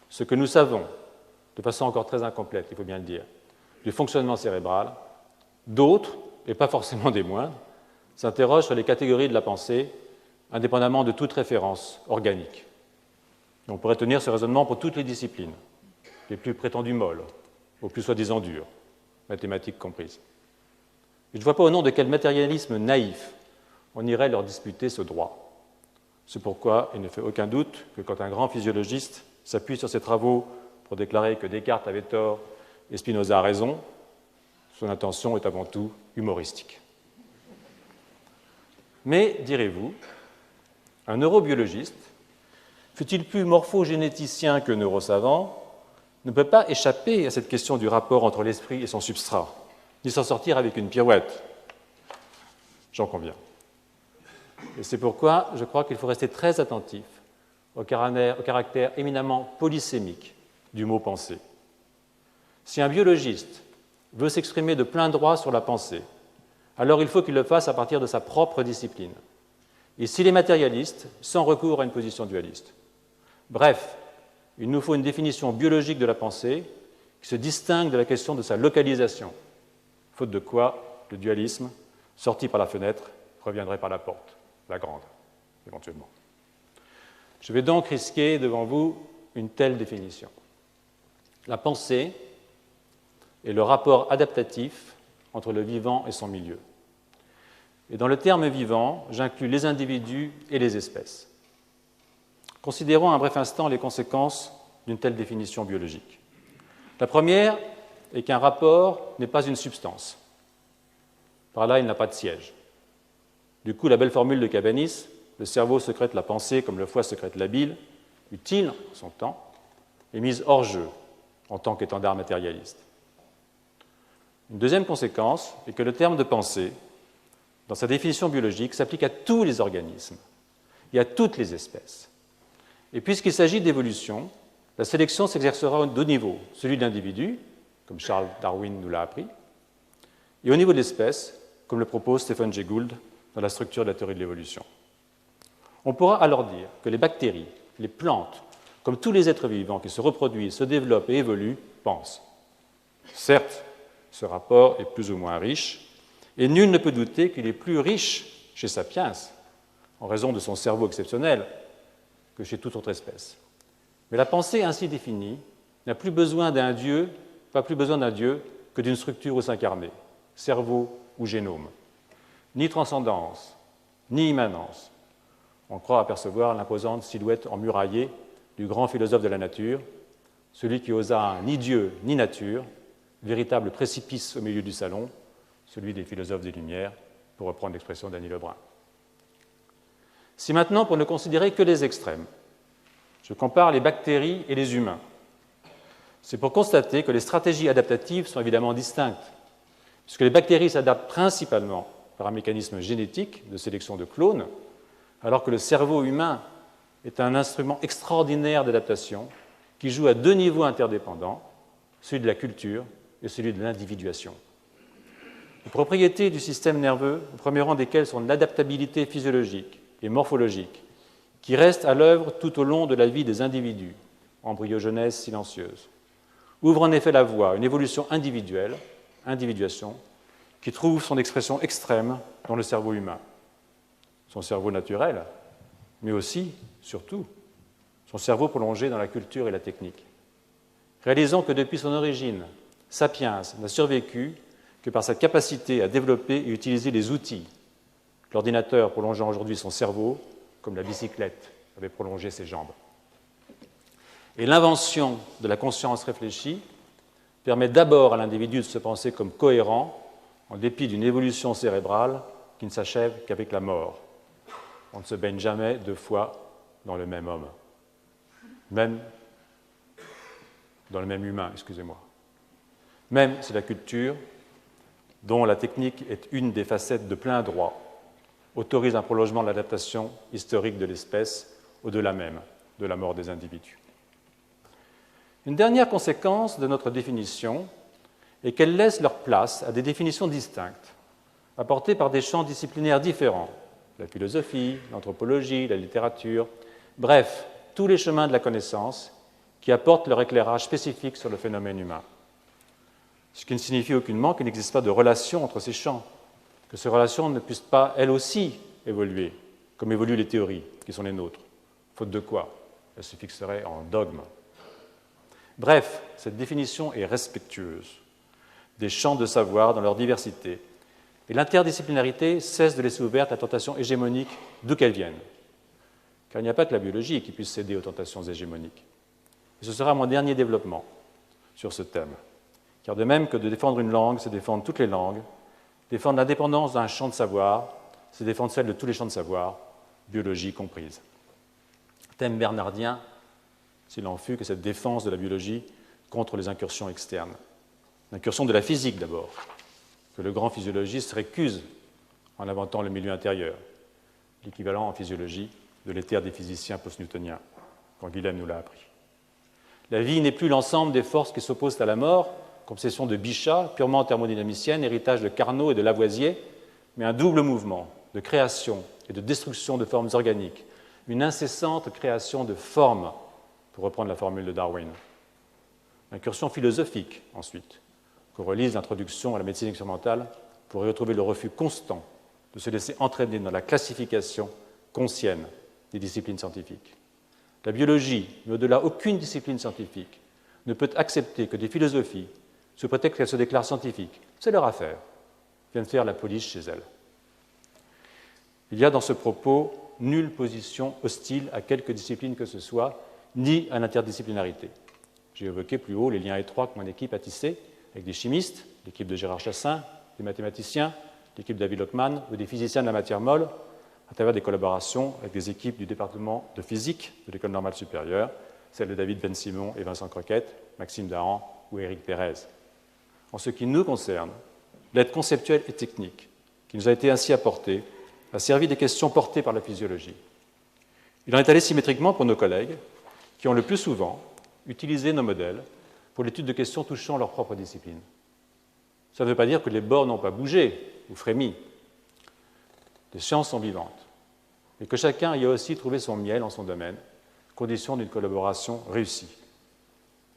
ce que nous savons, de façon encore très incomplète, il faut bien le dire, du fonctionnement cérébral, d'autres, et pas forcément des moindres, s'interrogent sur les catégories de la pensée, indépendamment de toute référence organique. Et on pourrait tenir ce raisonnement pour toutes les disciplines, les plus prétendues molles, aux plus soi-disant dures, mathématiques comprises. Et je ne vois pas au nom de quel matérialisme naïf on irait leur disputer ce droit. C'est pourquoi il ne fait aucun doute que quand un grand physiologiste s'appuie sur ses travaux pour déclarer que Descartes avait tort et Spinoza a raison, son intention est avant tout humoristique. Mais, direz-vous, un neurobiologiste, fût-il plus morphogénéticien que neurosavant, ne peut pas échapper à cette question du rapport entre l'esprit et son substrat, ni s'en sortir avec une pirouette. J'en conviens. Et c'est pourquoi je crois qu'il faut rester très attentif au caractère éminemment polysémique du mot pensée. Si un biologiste veut s'exprimer de plein droit sur la pensée, alors il faut qu'il le fasse à partir de sa propre discipline. Et s'il est matérialiste, sans recours à une position dualiste. Bref, il nous faut une définition biologique de la pensée qui se distingue de la question de sa localisation, faute de quoi le dualisme, sorti par la fenêtre, reviendrait par la porte, la grande, éventuellement. Je vais donc risquer devant vous une telle définition. La pensée est le rapport adaptatif entre le vivant et son milieu. Et dans le terme vivant, j'inclus les individus et les espèces. Considérons un bref instant les conséquences d'une telle définition biologique. La première est qu'un rapport n'est pas une substance. Par là, il n'a pas de siège. Du coup, la belle formule de Cabanis, le cerveau sécrète la pensée comme le foie sécrète la bile, utile en son temps, est mise hors jeu en tant qu'étendard matérialiste. Une deuxième conséquence est que le terme de pensée, dans sa définition biologique, s'applique à tous les organismes et à toutes les espèces. Et puisqu'il s'agit d'évolution, la sélection s'exercera à deux niveaux, celui de l'individu, comme Charles Darwin nous l'a appris, et au niveau de l'espèce, comme le propose Stephen Jay Gould dans la structure de la théorie de l'évolution. On pourra alors dire que les bactéries, les plantes, comme tous les êtres vivants qui se reproduisent, se développent et évoluent, pensent. Certes, ce rapport est plus ou moins riche, et nul ne peut douter qu'il est plus riche chez Sapiens, en raison de son cerveau exceptionnel, que chez toute autre espèce. Mais la pensée ainsi définie n'a plus besoin d'un Dieu, pas plus besoin d'un Dieu que d'une structure où s'incarner, cerveau ou génome. Ni transcendance, ni immanence. On croit apercevoir l'imposante silhouette emmuraillée du grand philosophe de la nature, celui qui osa ni Dieu ni nature, véritable précipice au milieu du salon, celui des philosophes des Lumières, pour reprendre l'expression d'Annie Lebrun. Si maintenant, pour ne considérer que les extrêmes, je compare les bactéries et les humains, c'est pour constater que les stratégies adaptatives sont évidemment distinctes, puisque les bactéries s'adaptent principalement par un mécanisme génétique de sélection de clones, alors que le cerveau humain est un instrument extraordinaire d'adaptation qui joue à deux niveaux interdépendants, celui de la culture et celui de l'individuation. Les propriétés du système nerveux, au premier rang desquelles sont l'adaptabilité physiologique et morphologique, qui restent à l'œuvre tout au long de la vie des individus, embryogenèse silencieuse, ouvrent en effet la voie à une évolution individuelle, individuation, qui trouve son expression extrême dans le cerveau humain, son cerveau naturel, mais aussi, surtout, son cerveau prolongé dans la culture et la technique. Réalisons que depuis son origine, Sapiens n'a survécu que par sa capacité à développer et utiliser les outils, l'ordinateur prolongeant aujourd'hui son cerveau, comme la bicyclette avait prolongé ses jambes. Et l'invention de la conscience réfléchie permet d'abord à l'individu de se penser comme cohérent, en dépit d'une évolution cérébrale qui ne s'achève qu'avec la mort. On ne se baigne jamais deux fois dans le même homme, même dans le même humain, excusez-moi. Même si la culture, dont la technique est une des facettes de plein droit, autorise un prolongement de l'adaptation historique de l'espèce au-delà même de la mort des individus. Une dernière conséquence de notre définition est qu'elle laisse leur place à des définitions distinctes, apportées par des champs disciplinaires différents, la philosophie, l'anthropologie, la littérature, bref, tous les chemins de la connaissance qui apportent leur éclairage spécifique sur le phénomène humain. Ce qui ne signifie aucunement qu'il n'existe pas de relation entre ces champs, que ces relations ne puissent pas, elles aussi, évoluer, comme évoluent les théories qui sont les nôtres, faute de quoi elles se fixeraient en dogme. Bref, cette définition est respectueuse des champs de savoir dans leur diversité, et l'interdisciplinarité cesse de laisser ouverte la tentation hégémonique d'où qu'elle vienne. Car il n'y a pas que la biologie qui puisse céder aux tentations hégémoniques. Et ce sera mon dernier développement sur ce thème. Car de même que de défendre une langue, c'est défendre toutes les langues, défendre l'indépendance d'un champ de savoir, c'est défendre celle de tous les champs de savoir, biologie comprise. Thème bernardien, s'il en fut, que cette défense de la biologie contre les incursions externes. L'incursion de la physique d'abord, que le grand physiologiste récuse en inventant le milieu intérieur, l'équivalent en physiologie de l'éther des physiciens post-newtoniens, quand Guilhem nous l'a appris. La vie n'est plus l'ensemble des forces qui s'opposent à la mort, conception de Bichat, purement thermodynamicienne, héritage de Carnot et de Lavoisier, mais un double mouvement de création et de destruction de formes organiques, une incessante création de formes, pour reprendre la formule de Darwin. L'incursion philosophique, ensuite, qu'on relise l'introduction à la médecine expérimentale pour y retrouver le refus constant de se laisser entraîner dans la classification conscienne des disciplines scientifiques. La biologie, mais au-delà aucune discipline scientifique, ne peut accepter que des philosophies, sous prétexte qu'elles se déclarent scientifiques, c'est leur affaire, viennent faire la police chez elles. Il y a dans ce propos nulle position hostile à quelque discipline que ce soit, ni à l'interdisciplinarité. J'ai évoqué plus haut les liens étroits que mon équipe a tissés avec des chimistes, l'équipe de Gérard Chassin, des mathématiciens, l'équipe de David Lockman ou des physiciens de la matière molle, à travers des collaborations avec des équipes du département de physique de l'École normale supérieure, celles de David Ben-Simon et Vincent Croquette, Maxime Daran ou Éric Pérez. En ce qui nous concerne, l'aide conceptuelle et technique qui nous a été ainsi apportée a servi des questions portées par la physiologie. Il en est allé symétriquement pour nos collègues qui ont le plus souvent utilisé nos modèles pour l'étude de questions touchant leur propre discipline. Ça ne veut pas dire que les bords n'ont pas bougé ou frémi. Les sciences sont vivantes, et que chacun y a aussi trouvé son miel en son domaine, condition d'une collaboration réussie.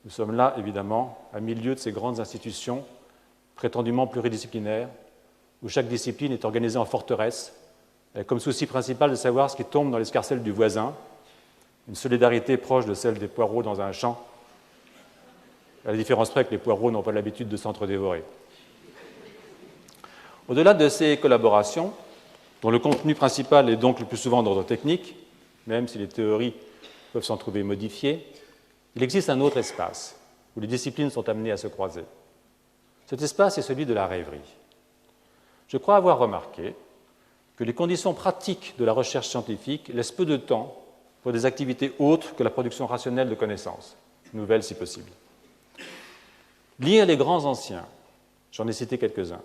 Nous sommes là, évidemment, à milieu de ces grandes institutions prétendument pluridisciplinaires, où chaque discipline est organisée en forteresse, avec comme souci principal de savoir ce qui tombe dans l'escarcelle du voisin, une solidarité proche de celle des poireaux dans un champ, à la différence près que les poireaux n'ont pas l'habitude de s'entre-dévorer. Au-delà de ces collaborations, dont le contenu principal est donc le plus souvent d'ordre technique, même si les théories peuvent s'en trouver modifiées, il existe un autre espace où les disciplines sont amenées à se croiser. Cet espace est celui de la rêverie. Je crois avoir remarqué que les conditions pratiques de la recherche scientifique laissent peu de temps pour des activités autres que la production rationnelle de connaissances, nouvelles si possible. Lire les grands anciens, j'en ai cité quelques-uns,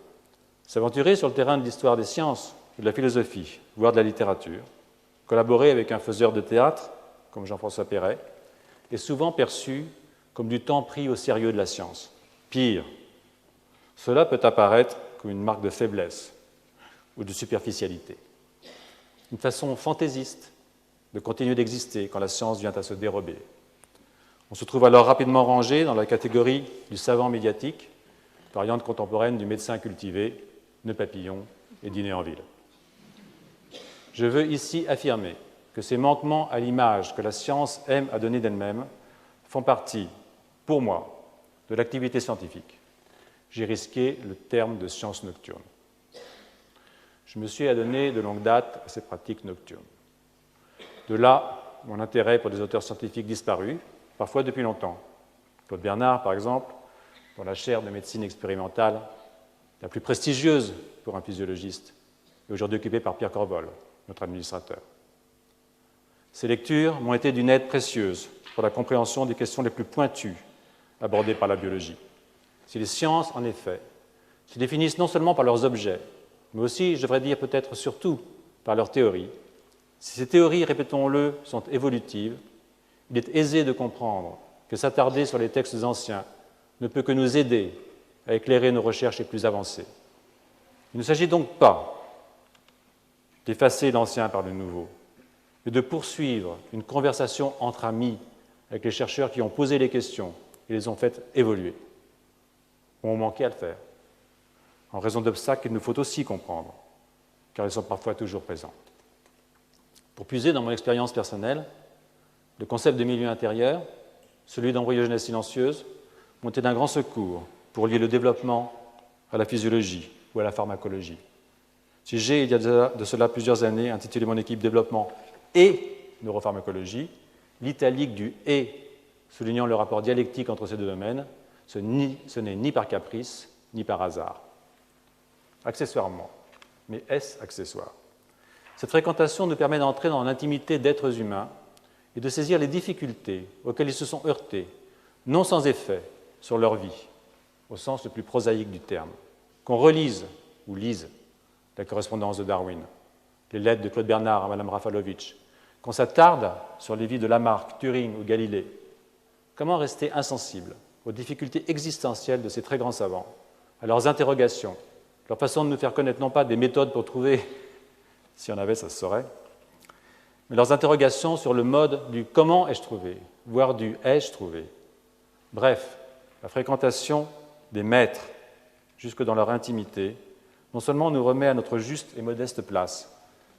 s'aventurer sur le terrain de l'histoire des sciences, de la philosophie, voire de la littérature, collaborer avec un faiseur de théâtre, comme Jean-François Perret, est souvent perçu comme du temps pris au sérieux de la science. Pire, cela peut apparaître comme une marque de faiblesse ou de superficialité. Une façon fantaisiste de continuer d'exister quand la science vient à se dérober. On se trouve alors rapidement rangé dans la catégorie du savant médiatique, variante contemporaine du médecin cultivé, nœud papillon et dîner en ville. Je veux ici affirmer que ces manquements à l'image que la science aime à donner d'elle-même font partie, pour moi, de l'activité scientifique. J'ai risqué le terme de science nocturne. je me suis adonné de longue date à ces pratiques nocturnes. De là, mon intérêt pour des auteurs scientifiques disparus, parfois depuis longtemps. Claude Bernard, par exemple, dans la chaire de médecine expérimentale, la plus prestigieuse pour un physiologiste, et aujourd'hui occupée par Pierre Corvol, notre administrateur. Ces lectures m'ont été d'une aide précieuse pour la compréhension des questions les plus pointues abordées par la biologie. Si les sciences, en effet, se définissent non seulement par leurs objets, mais aussi, je devrais dire peut-être surtout, par leurs théories, si ces théories, répétons-le, sont évolutives, il est aisé de comprendre que s'attarder sur les textes anciens ne peut que nous aider à éclairer nos recherches les plus avancées. Il ne s'agit donc pas d'effacer l'ancien par le nouveau, mais de poursuivre une conversation entre amis avec les chercheurs qui ont posé les questions et les ont faites évoluer. On manquait à le faire, en raison d'obstacles qu'il nous faut aussi comprendre, car ils sont parfois toujours présents. Pour puiser dans mon expérience personnelle, le concept de milieu intérieur, celui d'embryogenèse silencieuse, m'ont été d'un grand secours pour lier le développement à la physiologie ou à la pharmacologie. Si j'ai, il y a de cela plusieurs années, intitulé mon équipe Développement et Neuropharmacologie, l'italique du « et », soulignant le rapport dialectique entre ces deux domaines, ce n'est ni par caprice, ni par hasard. Accessoirement, mais est-ce accessoire? Cette fréquentation nous permet d'entrer dans l'intimité d'êtres humains et de saisir les difficultés auxquelles ils se sont heurtés, non sans effet sur leur vie, au sens le plus prosaïque du terme. Qu'on relise ou lise la correspondance de Darwin, les lettres de Claude Bernard à Mme Rafalovic, qu'on s'attarde sur les vies de Lamarck, Turing ou Galilée. Comment rester insensible aux difficultés existentielles de ces très grands savants, à leurs interrogations, leur façon de nous faire connaître non pas des méthodes pour trouver, si on avait, ça se saurait, mais leurs interrogations sur le mode du « comment ai-je trouvé », voire du « ai-je trouvé ». Bref, la fréquentation des maîtres, jusque dans leur intimité, non seulement nous remet à notre juste et modeste place,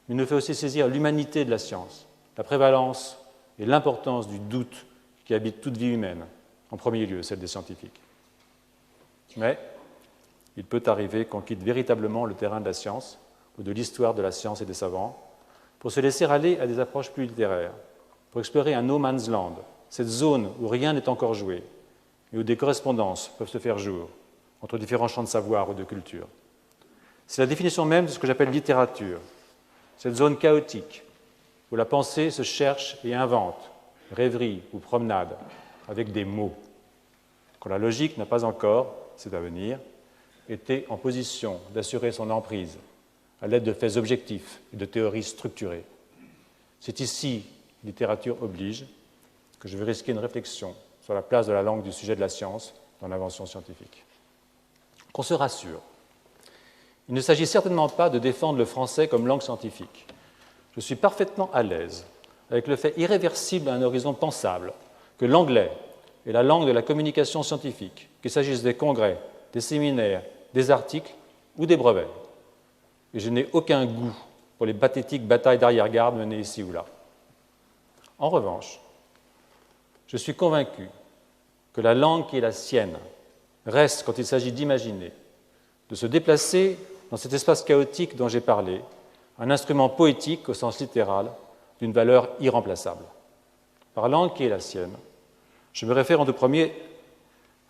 mais nous fait aussi saisir l'humanité de la science, la prévalence et l'importance du doute qui habite toute vie humaine, en premier lieu celle des scientifiques. Mais il peut arriver qu'on quitte véritablement le terrain de la science ou de l'histoire de la science et des savants pour se laisser aller à des approches plus littéraires, pour explorer un no man's land, cette zone où rien n'est encore joué et où des correspondances peuvent se faire jour entre différents champs de savoir ou de culture. C'est la définition même de ce que j'appelle littérature, cette zone chaotique où la pensée se cherche et invente, rêverie ou promenade, avec des mots, quand la logique n'a pas encore, c'est à venir, été en position d'assurer son emprise à l'aide de faits objectifs et de théories structurées. C'est ici, littérature oblige, que je vais risquer une réflexion sur la place de la langue du sujet de la science dans l'invention scientifique. Qu'on se rassure, il ne s'agit certainement pas de défendre le français comme langue scientifique. Je suis parfaitement à l'aise avec le fait irréversible à un horizon pensable que l'anglais est la langue de la communication scientifique, qu'il s'agisse des congrès, des séminaires, des articles ou des brevets. Et je n'ai aucun goût pour les pathétiques batailles d'arrière-garde menées ici ou là. En revanche, je suis convaincu que la langue qui est la sienne reste, quand il s'agit d'imaginer, de se déplacer dans cet espace chaotique dont j'ai parlé, un instrument poétique au sens littéral d'une valeur irremplaçable. Par langue qui est la sienne, je me réfère en tout premier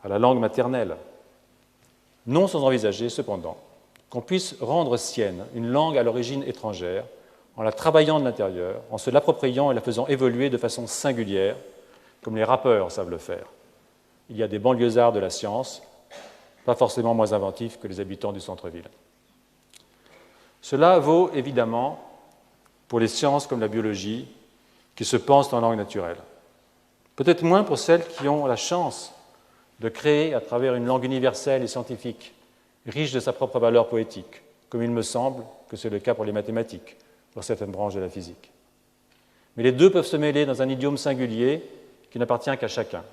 à la langue maternelle, non sans envisager cependant qu'on puisse rendre sienne une langue à l'origine étrangère en la travaillant de l'intérieur, en se l'appropriant et la faisant évoluer de façon singulière, comme les rappeurs savent le faire. Il y a des banlieusards de la science, pas forcément moins inventifs que les habitants du centre-ville. Cela vaut évidemment pour les sciences comme la biologie, qui se pensent en langue naturelle. Peut-être moins pour celles qui ont la chance de créer à travers une langue universelle et scientifique, riche de sa propre valeur poétique, comme il me semble que c'est le cas pour les mathématiques, pour certaines branches de la physique. Mais les deux peuvent se mêler dans un idiome singulier qui n'appartient qu'à chacun.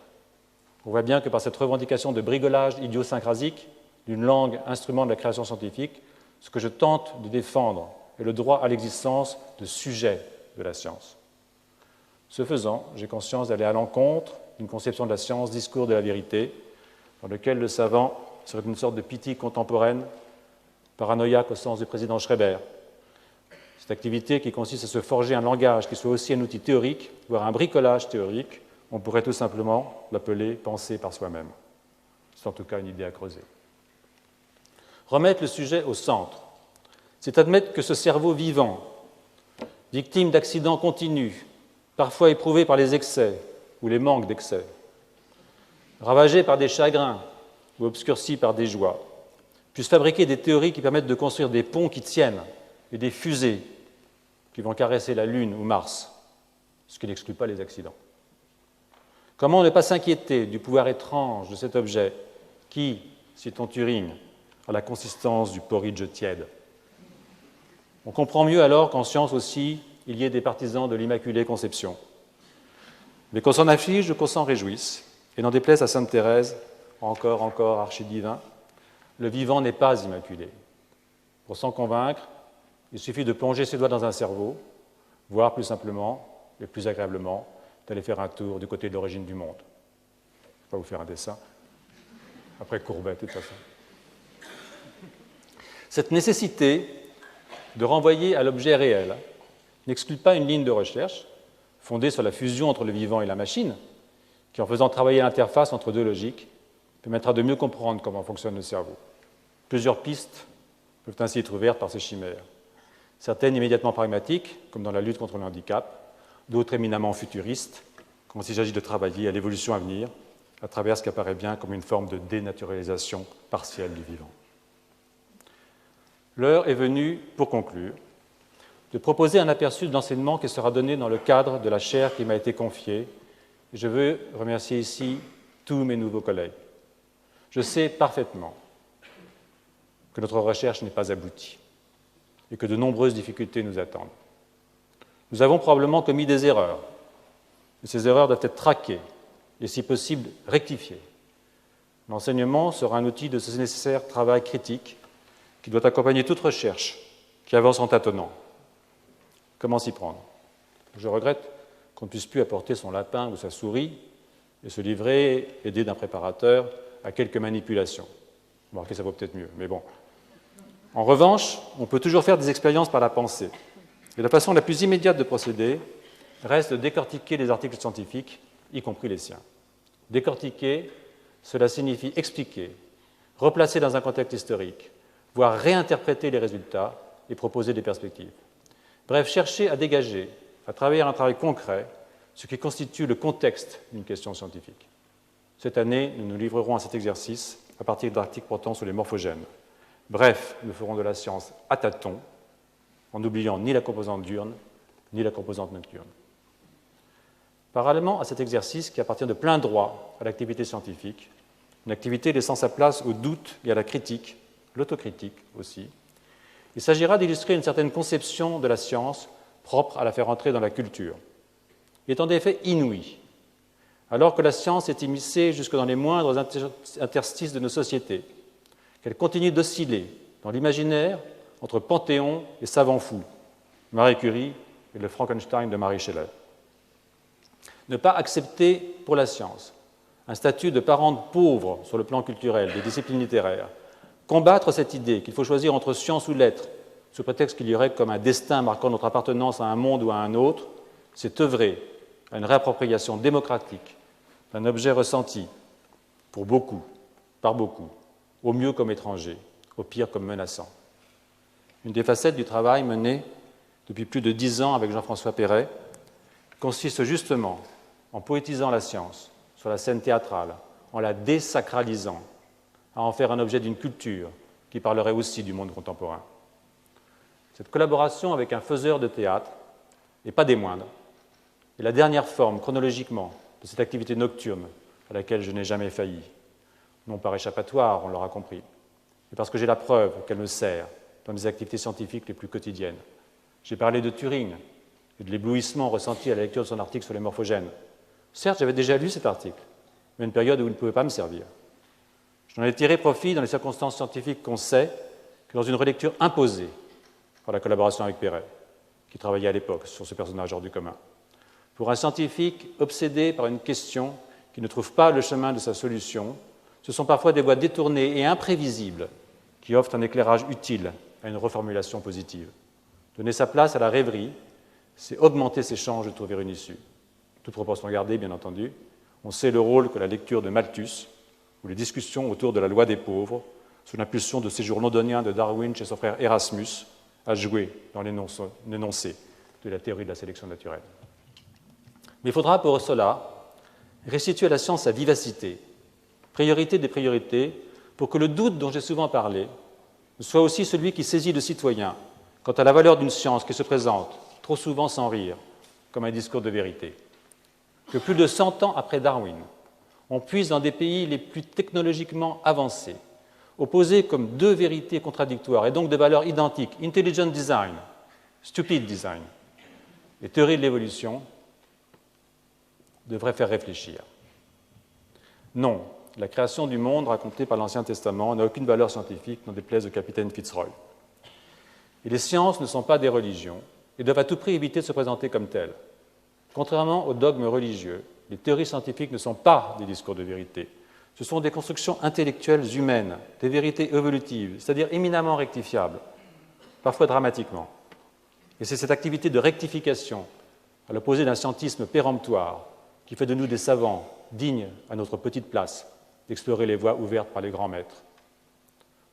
On voit bien que par cette revendication de brigolage idiosyncrasique d'une langue instrument de la création scientifique, ce que je tente de défendre est le droit à l'existence de sujets de la science. Ce faisant, j'ai conscience d'aller à l'encontre d'une conception de la science, discours de la vérité, dans lequel le savant serait une sorte de pitié contemporaine, paranoïaque au sens du président Schreiber, Cette activité qui consiste à se forger un langage qui soit aussi un outil théorique, voire un bricolage théorique, on pourrait tout simplement l'appeler penser par soi-même. C'est en tout cas une idée à creuser. Remettre le sujet au centre, c'est admettre que ce cerveau vivant, victime d'accidents continus, parfois éprouvé par les excès ou les manques d'excès, ravagé par des chagrins ou obscurci par des joies, puisse fabriquer des théories qui permettent de construire des ponts qui tiennent et des fusées qui vont caresser la Lune ou Mars, ce qui n'exclut pas les accidents. Comment ne pas s'inquiéter du pouvoir étrange de cet objet qui, citons Turing, a la consistance du porridge tiède? On comprend mieux alors qu'en science aussi, il y ait des partisans de l'Immaculée Conception. Mais qu'on s'en afflige ou qu'on s'en réjouisse, et n'en déplaise à sainte Thérèse, encore archidivin, le vivant n'est pas immaculé. Pour s'en convaincre, il suffit de plonger ses doigts dans un cerveau, voire plus simplement, et plus agréablement, d'aller faire un tour du côté de l'origine du monde. Je ne vais pas vous faire un dessin, après Courbet, de toute façon. Cette nécessité de renvoyer à l'objet réel n'exclut pas une ligne de recherche fondée sur la fusion entre le vivant et la machine, qui, en faisant travailler l'interface entre deux logiques, permettra de mieux comprendre comment fonctionne le cerveau. Plusieurs pistes peuvent ainsi être ouvertes par ces chimères. Certaines immédiatement pragmatiques, comme dans la lutte contre le handicap, d'autres éminemment futuristes, quand il s'agit de travailler à l'évolution à venir, à travers ce qui apparaît bien comme une forme de dénaturalisation partielle du vivant. L'heure est venue, pour conclure, de proposer un aperçu de l'enseignement qui sera donné dans le cadre de la chaire qui m'a été confiée. Et je veux remercier ici tous mes nouveaux collègues. Je sais parfaitement que notre recherche n'est pas aboutie et que de nombreuses difficultés nous attendent. Nous avons probablement commis des erreurs, et ces erreurs doivent être traquées et, si possible, rectifiées. L'enseignement sera un outil de ce nécessaire travail critique qui doit accompagner toute recherche qui avance en tâtonnant. Comment s'y prendre? Je regrette qu'on ne puisse plus apporter son lapin ou sa souris et se livrer, aidé d'un préparateur, à quelques manipulations. Remarquez, ça vaut peut-être mieux, mais bon. En revanche, on peut toujours faire des expériences par la pensée. Et la façon la plus immédiate de procéder reste de décortiquer les articles scientifiques, y compris les siens. Décortiquer, cela signifie expliquer, replacer dans un contexte historique, voire réinterpréter les résultats et proposer des perspectives. Bref, chercher à dégager, à travers un travail concret, ce qui constitue le contexte d'une question scientifique. Cette année, nous nous livrerons à cet exercice à partir d'articles portant sur les morphogènes. Bref, nous ferons de la science à tâtons, en n'oubliant ni la composante diurne, ni la composante nocturne. Parallèlement à cet exercice qui appartient de plein droit à l'activité scientifique, une activité laissant sa place au doute et à la critique, l'autocritique aussi, il s'agira d'illustrer une certaine conception de la science propre à la faire entrer dans la culture. Il est en effet inouï, alors que la science est immiscée jusque dans les moindres interstices de nos sociétés, qu'elle continue d'osciller dans l'imaginaire entre Panthéon et savants fous, Marie Curie et le Frankenstein de Marie Shelley. Ne pas accepter pour la science un statut de parente pauvre sur le plan culturel des disciplines littéraires, combattre cette idée qu'il faut choisir entre science ou lettres, sous prétexte qu'il y aurait comme un destin marquant notre appartenance à un monde ou à un autre, c'est œuvrer à une réappropriation démocratique d'un objet ressenti, pour beaucoup, par beaucoup, au mieux comme étranger, au pire comme menaçant. Une des facettes du travail mené depuis plus de 10 ans avec Jean-François Perret consiste justement en poétisant la science sur la scène théâtrale, en la désacralisant, à en faire un objet d'une culture qui parlerait aussi du monde contemporain. Cette collaboration avec un faiseur de théâtre, et pas des moindres, est la dernière forme, chronologiquement, de cette activité nocturne à laquelle je n'ai jamais failli. Non par échappatoire, on l'aura compris, mais parce que j'ai la preuve qu'elle me sert dans mes activités scientifiques les plus quotidiennes. J'ai parlé de Turing et de l'éblouissement ressenti à la lecture de son article sur les morphogènes. Certes, j'avais déjà lu cet article, mais à une période où il ne pouvait pas me servir. J'en ai tiré profit dans les circonstances scientifiques qu'on sait que dans une relecture imposée par la collaboration avec Perret, qui travaillait à l'époque sur ce personnage hors du commun. Pour un scientifique obsédé par une question qui ne trouve pas le chemin de sa solution, ce sont parfois des voies détournées et imprévisibles qui offrent un éclairage utile à une reformulation positive. Donner sa place à la rêverie, c'est augmenter ses chances de trouver une issue. Toute proportion gardée, bien entendu. On sait le rôle que la lecture de Malthus ou les discussions autour de la loi des pauvres, sous l'impulsion de séjours londoniens de Darwin chez son frère Erasmus, a joué dans l'énoncé de la théorie de la sélection naturelle. Mais il faudra pour cela restituer à la science sa vivacité, priorité des priorités, pour que le doute dont j'ai souvent parlé soit aussi celui qui saisit le citoyen quant à la valeur d'une science qui se présente, trop souvent sans rire, comme un discours de vérité. Que plus de 100 ans après Darwin, on puisse dans des pays les plus technologiquement avancés opposer comme deux vérités contradictoires et donc de valeurs identiques, intelligent design, stupid design, et théorie de l'évolution, devrait faire réfléchir. Non, la création du monde racontée par l'Ancien Testament n'a aucune valeur scientifique, n'en déplaise au capitaine Fitzroy. Et les sciences ne sont pas des religions et doivent à tout prix éviter de se présenter comme telles. Contrairement aux dogmes religieux, les théories scientifiques ne sont pas des discours de vérité. Ce sont des constructions intellectuelles humaines, des vérités évolutives, c'est-à-dire éminemment rectifiables, parfois dramatiquement. Et c'est cette activité de rectification, à l'opposé d'un scientisme péremptoire, qui fait de nous des savants dignes, à notre petite place, d'explorer les voies ouvertes par les grands maîtres.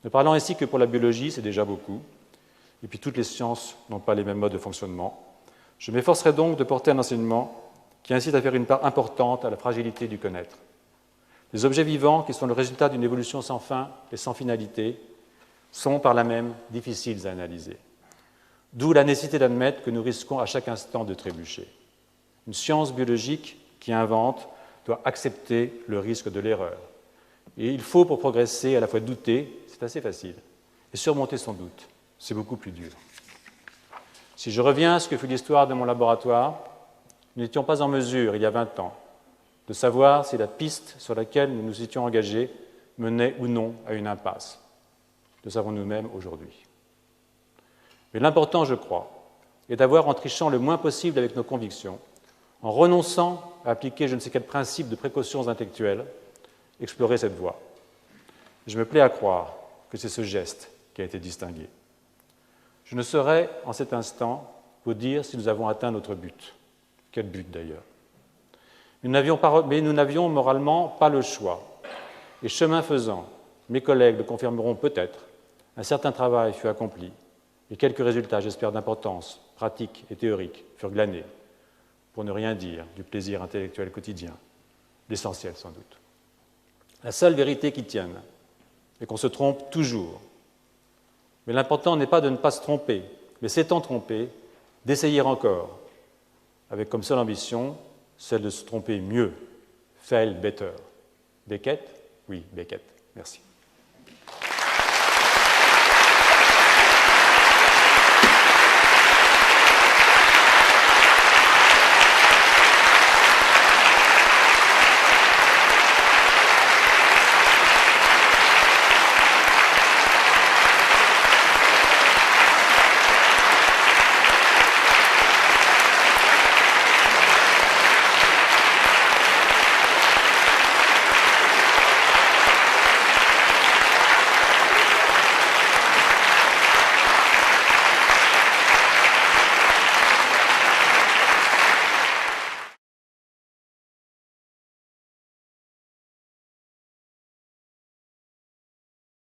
Ne parlant ainsi que pour la biologie, c'est déjà beaucoup, et puis toutes les sciences n'ont pas les mêmes modes de fonctionnement. Je m'efforcerai donc de porter un enseignement qui incite à faire une part importante à la fragilité du connaître. Les objets vivants, qui sont le résultat d'une évolution sans fin et sans finalité, sont par là même difficiles à analyser. D'où la nécessité d'admettre que nous risquons à chaque instant de trébucher. Une science biologique qui invente doit accepter le risque de l'erreur. Et il faut, pour progresser, à la fois douter, c'est assez facile, et surmonter son doute, c'est beaucoup plus dur. Si je reviens à ce que fut l'histoire de mon laboratoire, nous n'étions pas en mesure, il y a 20 ans, de savoir si la piste sur laquelle nous nous étions engagés menait ou non à une impasse. Le savons nous-mêmes aujourd'hui. Mais l'important, je crois, est d'avoir, en trichant le moins possible avec nos convictions, en renonçant à appliquer je ne sais quel principe de précautions intellectuelles, explorer cette voie. Je me plais à croire que c'est ce geste qui a été distingué. Je ne saurais, en cet instant, vous dire si nous avons atteint notre but. Quel but, d'ailleurs? Mais nous n'avions moralement pas le choix. Et chemin faisant, mes collègues le confirmeront peut-être, un certain travail fut accompli, et quelques résultats, j'espère, d'importance, pratiques et théoriques, furent glanés, pour ne rien dire du plaisir intellectuel quotidien, l'essentiel sans doute. La seule vérité qui tienne est qu'on se trompe toujours. Mais l'important n'est pas de ne pas se tromper, mais s'étant trompé, d'essayer encore, avec comme seule ambition celle de se tromper mieux, fail better. Beckett? Oui, Beckett. Merci.